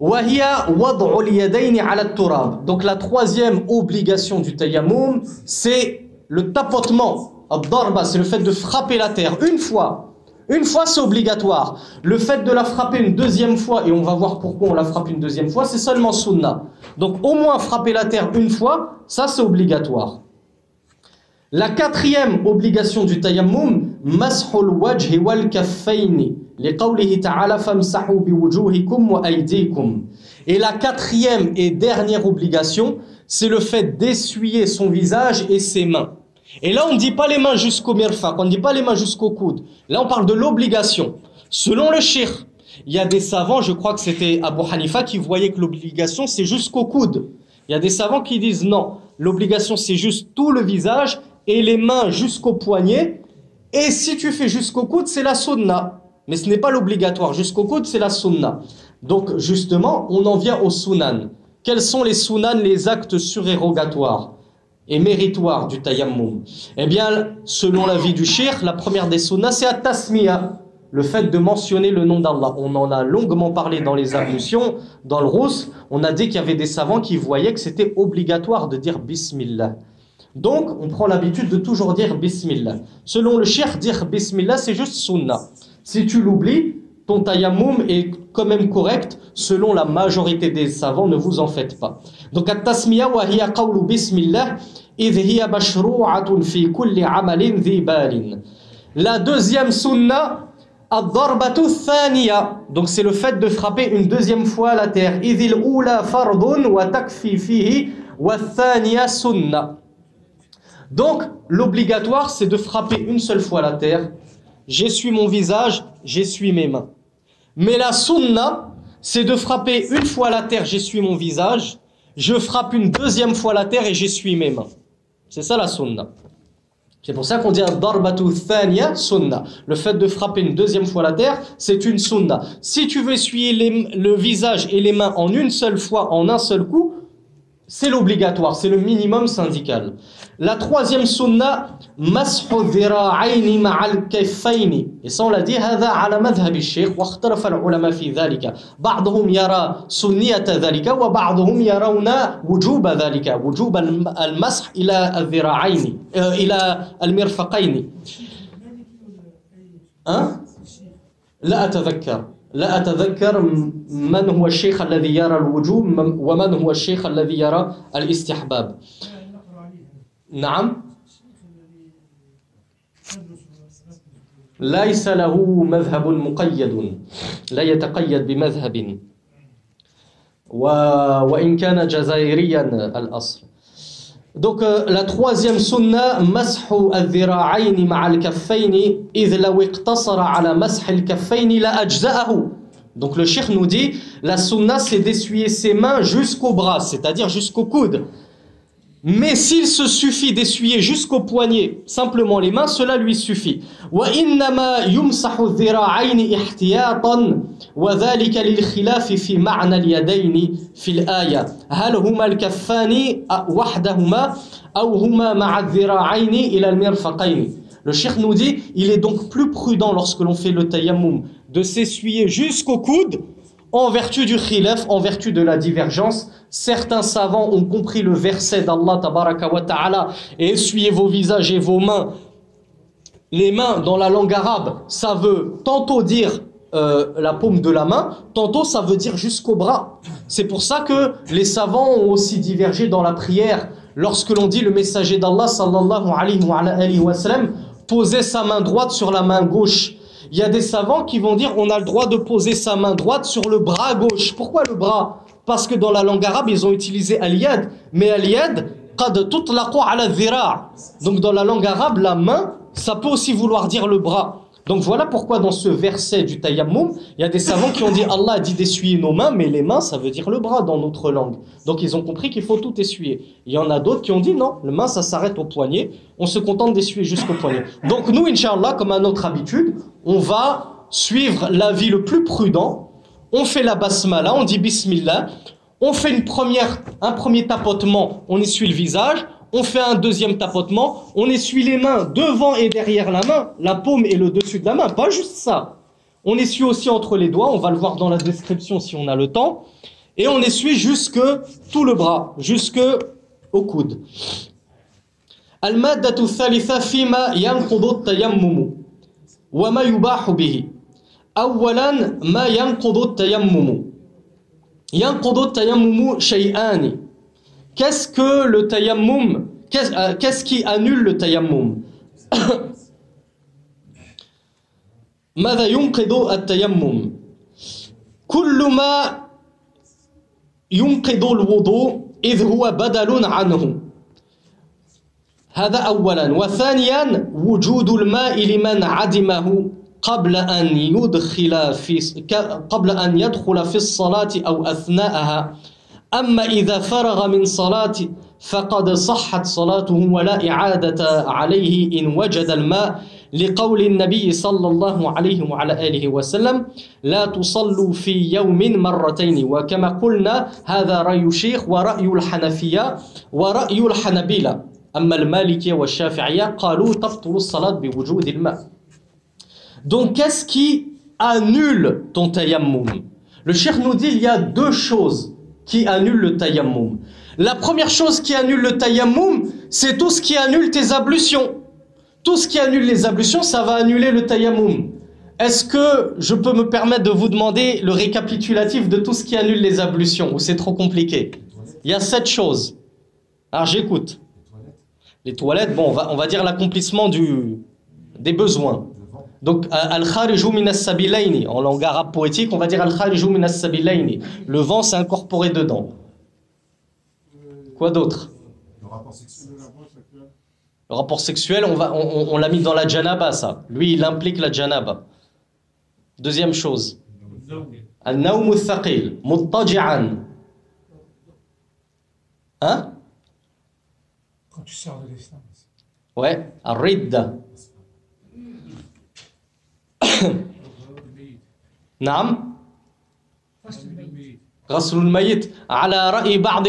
وهي وضع اليدين على التراب. Donc la troisième obligation du tayammum, c'est le tapotement. Ad-darba, c'est le fait de frapper la terre une fois. Une fois, c'est obligatoire. Le fait de la frapper une deuxième fois, et on va voir pourquoi on la frappe une deuxième fois, c'est seulement sunna. Donc au moins frapper la terre une fois, ça c'est obligatoire. La quatrième obligation du tayammum, mashul wajhi wal kaffayni, liqawlihi ta'ala famsahu biwujuhikum wa aydikum. Et la quatrième et dernière obligation, c'est le fait d'essuyer son visage et ses mains. Et là, on ne dit pas les mains jusqu'au mirfaq, on ne dit pas les mains jusqu'au coude. Là, on parle de l'obligation. Selon le cheikh, il y a des savants, je crois que c'était Abu Hanifa, qui voyaient que l'obligation, c'est jusqu'au coude. Il y a des savants qui disent non, l'obligation, c'est juste tout le visage et les mains jusqu'au poignet. Et si tu fais jusqu'au coude, c'est la sunna. Mais ce n'est pas l'obligatoire. Jusqu'au coude, c'est la sunna. Donc, justement, on en vient au sunan. Quels sont les sunan, les actes surérogatoires et méritoire du tayammum? Eh bien, selon l'avis du cheikh, la première des sunnas, c'est at-tasmiya, le fait de mentionner le nom d'Allah. On en a longuement parlé dans les ablutions, dans le rous. On a dit qu'il y avait des savants qui voyaient que c'était obligatoire de dire Bismillah. Donc, on prend l'habitude de toujours dire Bismillah. Selon le cheikh, dire Bismillah, c'est juste sunnah. Si tu l'oublies, ton tayammum est quand même correct, selon la majorité des savants, ne vous en faites pas. Donc, at-tasmiya wa hiya qawlu bismillah, idh hiya mashru'atun fi kulli amalin dhi balin. La deuxième sunna, ad-darbatu thaniya. Donc, c'est le fait de frapper une deuxième fois la terre. Idh al-ula fardun wa takfi fihi wa thaniya sunna. Donc, l'obligatoire, c'est de frapper une seule fois la terre. J'essuie mon visage, j'essuie mes mains. Mais la sunna, c'est de frapper une fois la terre, j'essuie mon visage. Je frappe une deuxième fois la terre et j'essuie mes mains. C'est ça la sunna. C'est pour ça qu'on dit darbatu thaniya sunna. Le fait de frapper une deuxième fois la terre, c'est une sunna. Si tu veux essuyer le visage et les mains en une seule fois, en un seul coup, c'est l'obligatoire, c'est le minimum syndical. La troisième sunna, mashu dhira'ayni ma'al kaffayni. Et ça on l'a dit, هذا على مذهب الشيخ واختلف العلماء في ذلك. بعضهم يرى سنية ذلك وبعضهم يرون وجوب ذلك، وجوب المسح إلى الذراعين إلى المرفقين. Hein? لا أتذكر من هو الشيخ الذي يرى الوجوب ومن هو الشيخ الذي يرى الاستحباب. نعم. ليس له مذهب مقيد، لا يتقيد بمذهب وإن كان جزائريا الأصل. Donc la troisième sunna مسح الذراعين مع الكفين إذ لو اقتصر على مسح الكفين لأجزأه. Donc le cheikh nous dit la sunna c'est d'essuyer ses mains jusqu'au bras, c'est-à-dire jusqu'au coude. Mais s'il se suffit d'essuyer jusqu'au poignet, simplement les mains, cela lui suffit. وإنما يمسح الذراعين احتياطا وذلك للخلاف في معنى اليدين في الآية هل هما الكفان وحدهما أو هما مع الذراعين إلى المرفقين. Le cheikh nous dit, il est donc plus prudent lorsque l'on fait le tayammum de s'essuyer jusqu'au coude en vertu du khilaf, en vertu de la divergence. Certains savants ont compris le verset d'Allah tabaraka wa ta'ala et essuyez vos visages et vos mains. Les mains dans la langue arabe, ça veut tantôt dire la paume de la main, tantôt ça veut dire jusqu'au bras. C'est pour ça que les savants ont aussi divergé dans la prière. Lorsque l'on dit le messager d'Allah sallallahu alayhi wa sallam posait sa main droite sur la main gauche. Il y a des savants qui vont dire on a le droit de poser sa main droite sur le bras gauche. Pourquoi le bras? Parce que dans la langue arabe, ils ont utilisé al-yad. Mais al-yad, qad tutlaqu ala dhira'. Donc dans la langue arabe, la main, ça peut aussi vouloir dire le bras. Donc voilà pourquoi dans ce verset du tayammum, il y a des savants qui ont dit Allah a dit d'essuyer nos mains, mais les mains, ça veut dire le bras dans notre langue. Donc ils ont compris qu'il faut tout essuyer. Il y en a d'autres qui ont dit non, le main, ça s'arrête au poignet. On se contente d'essuyer jusqu'au poignet. Donc nous, Inch'Allah, comme à notre habitude, on va suivre l'avis le plus prudent. On fait la basmala, on dit bismillah, on fait un premier tapotement, on essuie le visage, on fait un deuxième tapotement, on essuie les mains devant et derrière la main, la paume et le dessus de la main, pas juste ça. On essuie aussi entre les doigts, on va le voir dans la description si on a le temps, et on essuie jusque tout le bras, jusque au coude. Al-maddatu thalitha fima yanqudu at-tayammum wa ma yubahu bihi. أولاً ما ينقض التيمم ينقض التيمم شيئان. Qu'est-ce que le tayammum? Qu'est-ce qui annule le tayammum? ماذا ينقض التيمم؟ كل ما ينقض الوضوء إذ هو بدل عنه. هذا أولاً. وثانياً وجود الماء لمن عدمه قبل أن يدخل في الصلاة أو أثناءها. أما إذا فرغ من صلاة فقد صحت صلاته ولا إعادة عليه إن وجد الماء لقول النبي صلى الله عليه وعلى آله وسلم لا تصلوا في يوم مرتين. وكما قلنا هذا رأي الشيخ ورأي الحنفية ورأي الحنبلة. أما المالكية والشافعية قالوا تبطل الصلاة بوجود الماء. Donc, qu'est-ce qui annule ton tayammum? Le cheikh nous dit il y a deux choses qui annulent le tayammum. La première chose qui annule le tayammum, c'est tout ce qui annule tes ablutions. Tout ce qui annule les ablutions, ça va annuler le tayammum. Est-ce que je peux me permettre de vous demander le récapitulatif de tout ce qui annule les ablutions, ou c'est trop compliqué? Il y a 7 choses. Alors j'écoute. Les toilettes, bon, on va dire l'accomplissement des besoins. Donc, al-khariju min as-sabilayni, en langue arabe poétique, on va dire al-khariju min as-sabilayni. Le vent s'est incorporé dedans. Quoi d'autre? Le rapport sexuel. Le rapport sexuel, on l'a mis dans la janaba, ça. Lui, il implique la janaba. Deuxième chose. Al-nawm al-thaqil, muttaji'an. Hein? Quand tu sors de l'islam. Ouais, al-ridda. نعم غسل الميت على رأي بعض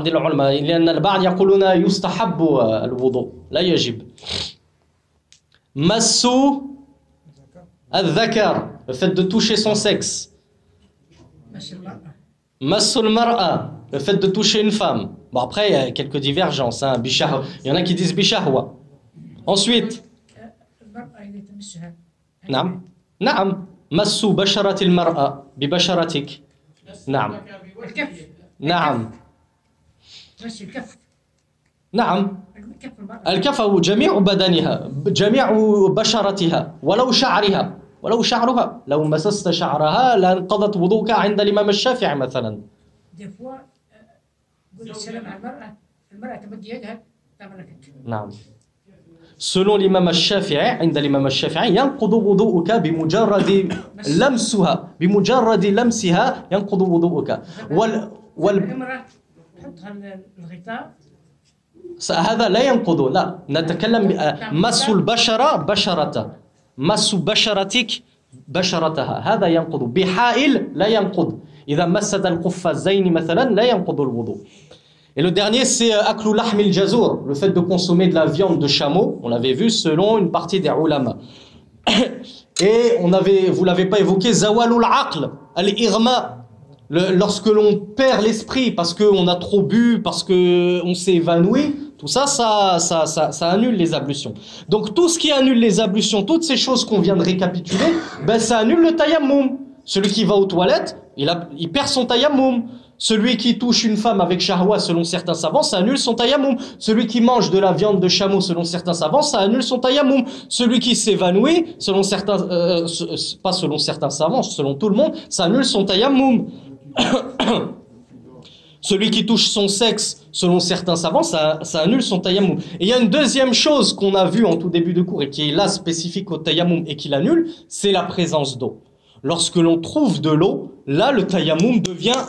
العلماء لأن البعض يقولون يستحب الوضوء لا يجب. مس الذكر, le fait de toucher son sexe. مس المرأة, le fait de toucher une femme. Bon, après il y a quelques divergences, hein. Il y en a qui disent bishahwa. Ensuite المرأة إذا تمسها نعم نعم مس بشرة المرأة ببشرتك نعم الكف نعم تمس الكف نعم الكف المرأة الكف جميع بدنها جميع بشرتها ولو شعرها لو مسست شعرها لانقضت وضوءك عند الإمام الشافعي مثلا. دي فوا قول السلام على المرأة تمد يدها تبركت. نعم selon l'imam الشافعي عند الإمام الشافعي ينقض وضوءك بمجرد لمسها ينقض وضوءك الامرأة تحطها الغطاء هذا لا ينقض لا نتكلم مس البشرة مس بشرتك بشرتها هذا ينقض بحائل لا ينقض إذا مست القفازين مثلا لا ينقض الوضوء. Et le dernier, c'est aklu lahm al-jazour, le fait de consommer de la viande de chameau, on l'avait vu selon une partie des ulama. Et vous l'avez pas évoqué, zawalul aql, al-irma, lorsque l'on perd l'esprit parce qu'on a trop bu, parce qu'on s'est évanoui, tout ça, ça annule les ablutions. Donc tout ce qui annule les ablutions, toutes ces choses qu'on vient de récapituler, ben ça annule le tayammum. Celui qui va aux toilettes, il perd son tayammum. Celui qui touche une femme avec shahwa, selon certains savants, ça annule son tayammum. Celui qui mange de la viande de chameau, selon certains savants, ça annule son tayammum. Celui qui s'évanouit, selon certains, pas selon certains savants, selon tout le monde, ça annule son tayammum. Celui qui touche son sexe, selon certains savants, ça annule son tayammum. Et il y a une deuxième chose qu'on a vue en tout début de cours et qui est là spécifique au tayammum et qui l'annule, c'est la présence d'eau. Lorsque l'on trouve de l'eau, là le tayammum devient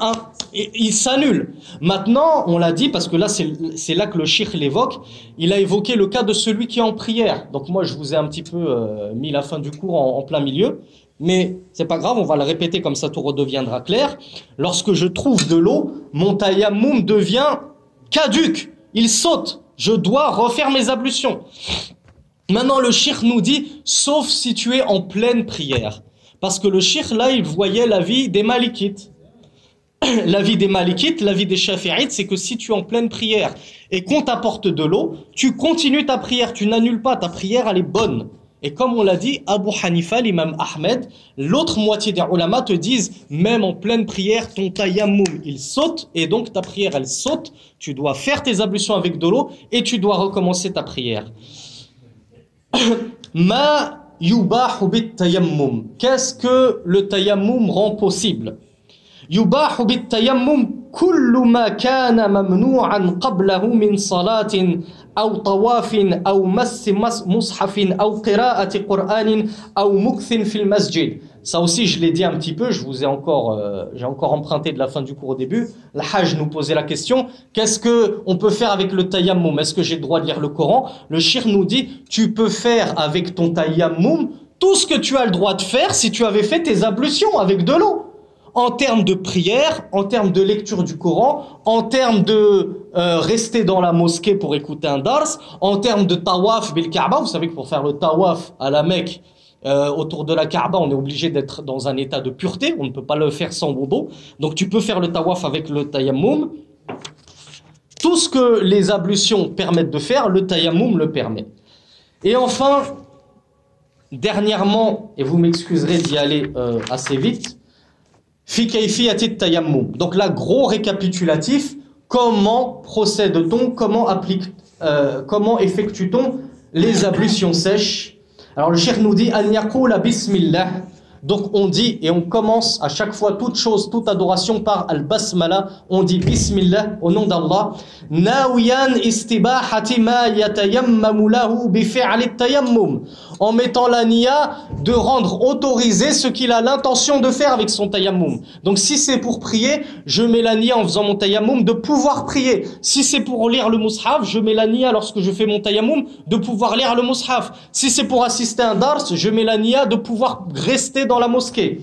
il s'annule. Maintenant, on l'a dit parce que là c'est là que le cheikh l'évoque, il a évoqué le cas de celui qui est en prière. Donc moi je vous ai un petit peu mis la fin du cours en plein milieu, mais c'est pas grave, on va le répéter comme ça tout redeviendra clair. Lorsque je trouve de l'eau, mon tayammum devient caduc, il saute, je dois refaire mes ablutions. Maintenant le cheikh nous dit, sauf si tu es en pleine prière. Parce que le cheikh là, il voyait l'avis des malikites. L'avis des malikites, l'avis des chafi'ites, c'est que si tu es en pleine prière et qu'on t'apporte de l'eau, tu continues ta prière, tu n'annules pas, ta prière elle est bonne. Et comme on l'a dit, Abu Hanifa, l'imam Ahmed, l'autre moitié des ulama te disent, même en pleine prière, ton tayammum il saute et donc ta prière elle saute, tu dois faire tes ablutions avec de l'eau et tu dois recommencer ta prière. Yubahu bit tayammum. Qu'est-ce que le tayammum rend possible? Yubahu bit tayammum kullu ma kana mamnu'an qablahu min salatin aw tawafin aw mass mushafin aw qira'ati qur'anin aw mukthin fil masjid. Ça aussi, je l'ai dit un petit peu, j'ai encore emprunté de la fin du cours au début. Le Hajj nous posait la question, qu'est-ce que on peut faire avec le tayammum? Est-ce que j'ai le droit de lire le Coran? Le cheikh nous dit, tu peux faire avec ton tayammum tout ce que tu as le droit de faire si tu avais fait tes ablutions avec de l'eau. En termes de prière, en termes de lecture du Coran, en termes de rester dans la mosquée pour écouter un dars, en termes de tawaf bil Kaaba. Vous savez que pour faire le tawaf à la Mecque, autour de la Kaaba, on est obligé d'être dans un état de pureté, on ne peut pas le faire sans wudu. Donc tu peux faire le tawaf avec le tayammum. Tout ce que les ablutions permettent de faire, le tayammum le permet. Et enfin, dernièrement, et vous m'excuserez d'y aller assez vite, fi kayfiyati tayammum. Donc là, gros récapitulatif, comment procède-t-on, comment effectue-t-on les ablutions sèches? Alors le cheikh nous dit an yaqula bismillah. Donc on dit et on commence à chaque fois toute chose, toute adoration par al-basmala. On dit bismillah au nom d'Allah. Nawiyan istibahati ma yatayammamu lahu bi fi'li at-tayammum. En mettant la niya de rendre autorisé ce qu'il a l'intention de faire avec son tayammum. Donc si c'est pour prier, je mets la niya en faisant mon tayammum de pouvoir prier. Si c'est pour lire le mushaf, je mets la niya lorsque je fais mon tayammum de pouvoir lire le mushaf. Si c'est pour assister à un dars, je mets la niya de pouvoir rester dans la mosquée.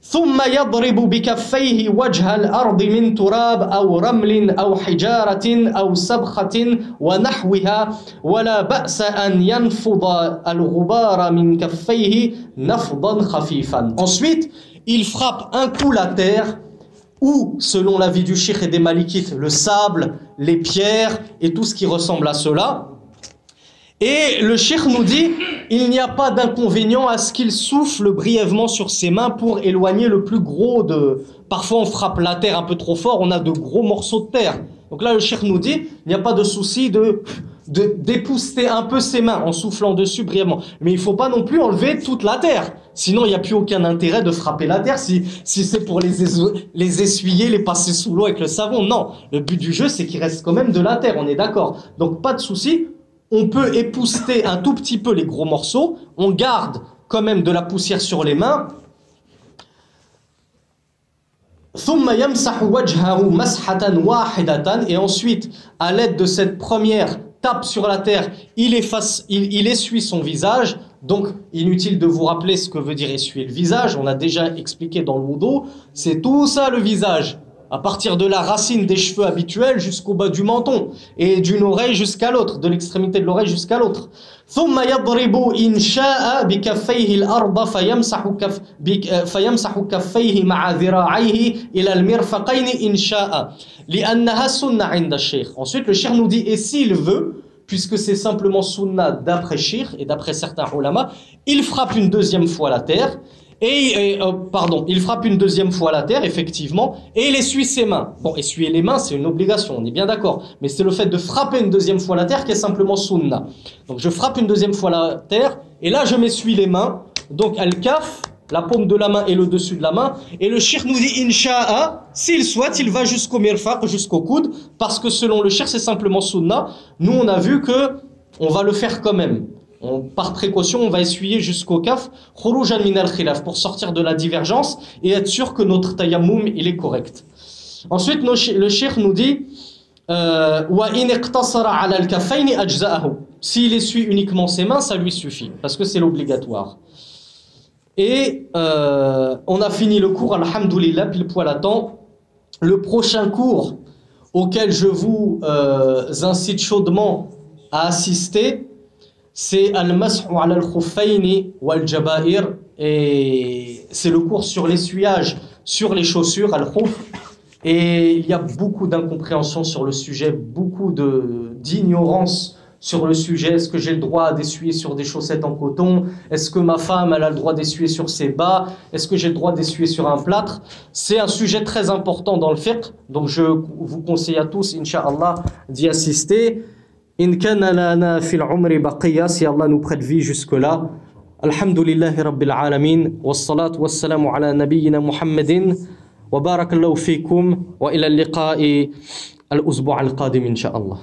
ثم يضرب بكفيه وجه الأرض من تراب أو رمل أو حجارة أو سبخة ونحوها ولا بأس أن ينفض الغبار من كفيه نفضا خفيفا. Ensuite, il frappe un coup la terre ou, selon l'avis du cheikh et des malikites, le sable, les pierres et tout ce qui ressemble à cela. Et le cheikh nous dit, il n'y a pas d'inconvénient à ce qu'il souffle brièvement sur ses mains pour éloigner le plus gros de... Parfois on frappe la terre un peu trop fort, on a de gros morceaux de terre. Donc là le cheikh nous dit, il n'y a pas de souci d'épousseter un peu ses mains en soufflant dessus brièvement. Mais il ne faut pas non plus enlever toute la terre. Sinon il n'y a plus aucun intérêt de frapper la terre si c'est pour les essuyer, les passer sous l'eau avec le savon. Non, le but du jeu c'est qu'il reste quand même de la terre, on est d'accord. Donc pas de souci. On peut épousseter un tout petit peu les gros morceaux, on garde quand même de la poussière sur les mains. Et ensuite, à l'aide de cette première tape sur la terre, il essuie son visage. Donc, inutile de vous rappeler ce que veut dire essuyer le visage. On a déjà expliqué dans le wudu, c'est tout ça le visage. À partir de la racine des cheveux habituels jusqu'au bas du menton et d'une oreille jusqu'à l'autre, de l'extrémité de l'oreille jusqu'à l'autre. ثم يضرب إن شاء بكفيه الأرض فيمسح كفيه مع ذراعيه إلى المرفقين إن شاء لأنها سنة عند الشيخ. Ensuite le cheikh nous dit et s'il veut, puisque c'est simplement sunna d'après cheikh et d'après certains ulama, il frappe une deuxième fois la terre. Il frappe une deuxième fois la terre, effectivement, et il essuie ses mains. Bon, essuyer les mains, c'est une obligation, on est bien d'accord. Mais c'est le fait de frapper une deuxième fois la terre qui est simplement sunna. Donc je frappe une deuxième fois la terre, et là je m'essuie les mains. Donc al-kaf, la paume de la main et le dessus de la main. Et le cheikh nous dit, Inch'Allah, s'il souhaite, il va jusqu'au mirfaq, jusqu'au coude, parce que selon le cheikh, c'est simplement sunna. Nous, on a vu que on va le faire quand même. Par précaution, on va essuyer jusqu'au kaf, khurujan min al-khilaf, pour sortir de la divergence et être sûr que notre tayammum il est correct. Ensuite, le cheikh nous dit wa in iqtasara ala al-kaffayn ajza'ahu. S'il essuie uniquement ses mains, ça lui suffit, parce que c'est l'obligatoire. Et on a fini le cours, alhamdoulilah, pile poil à temps. Le prochain cours auquel je vous incite chaudement à assister, c'est al-mas'u ala al-khuffayn wal-jaba'ir, et c'est le cours sur l'essuyage sur les chaussures, al-khuf. Et il y a beaucoup d'incompréhension sur le sujet, beaucoup d'ignorance sur le sujet. Est-ce que j'ai le droit d'essuyer sur des chaussettes en coton? Est-ce que ma femme elle a le droit d'essuyer sur ses bas? Est-ce que j'ai le droit d'essuyer sur un plâtre? C'est un sujet très important dans le fiqh, donc je vous conseille à tous, incha'Allah, d'y assister. In kana lana fil umri baqiya, si Allah nous prête vie jusque-là. Alhamdulillahi rabbil alamin, wassalatu wassalamu ala nabiyyina Muhammadin, wa barakallahu fikum, wa ila al-liqa'i al-usbu' al-qadim insha'Allah.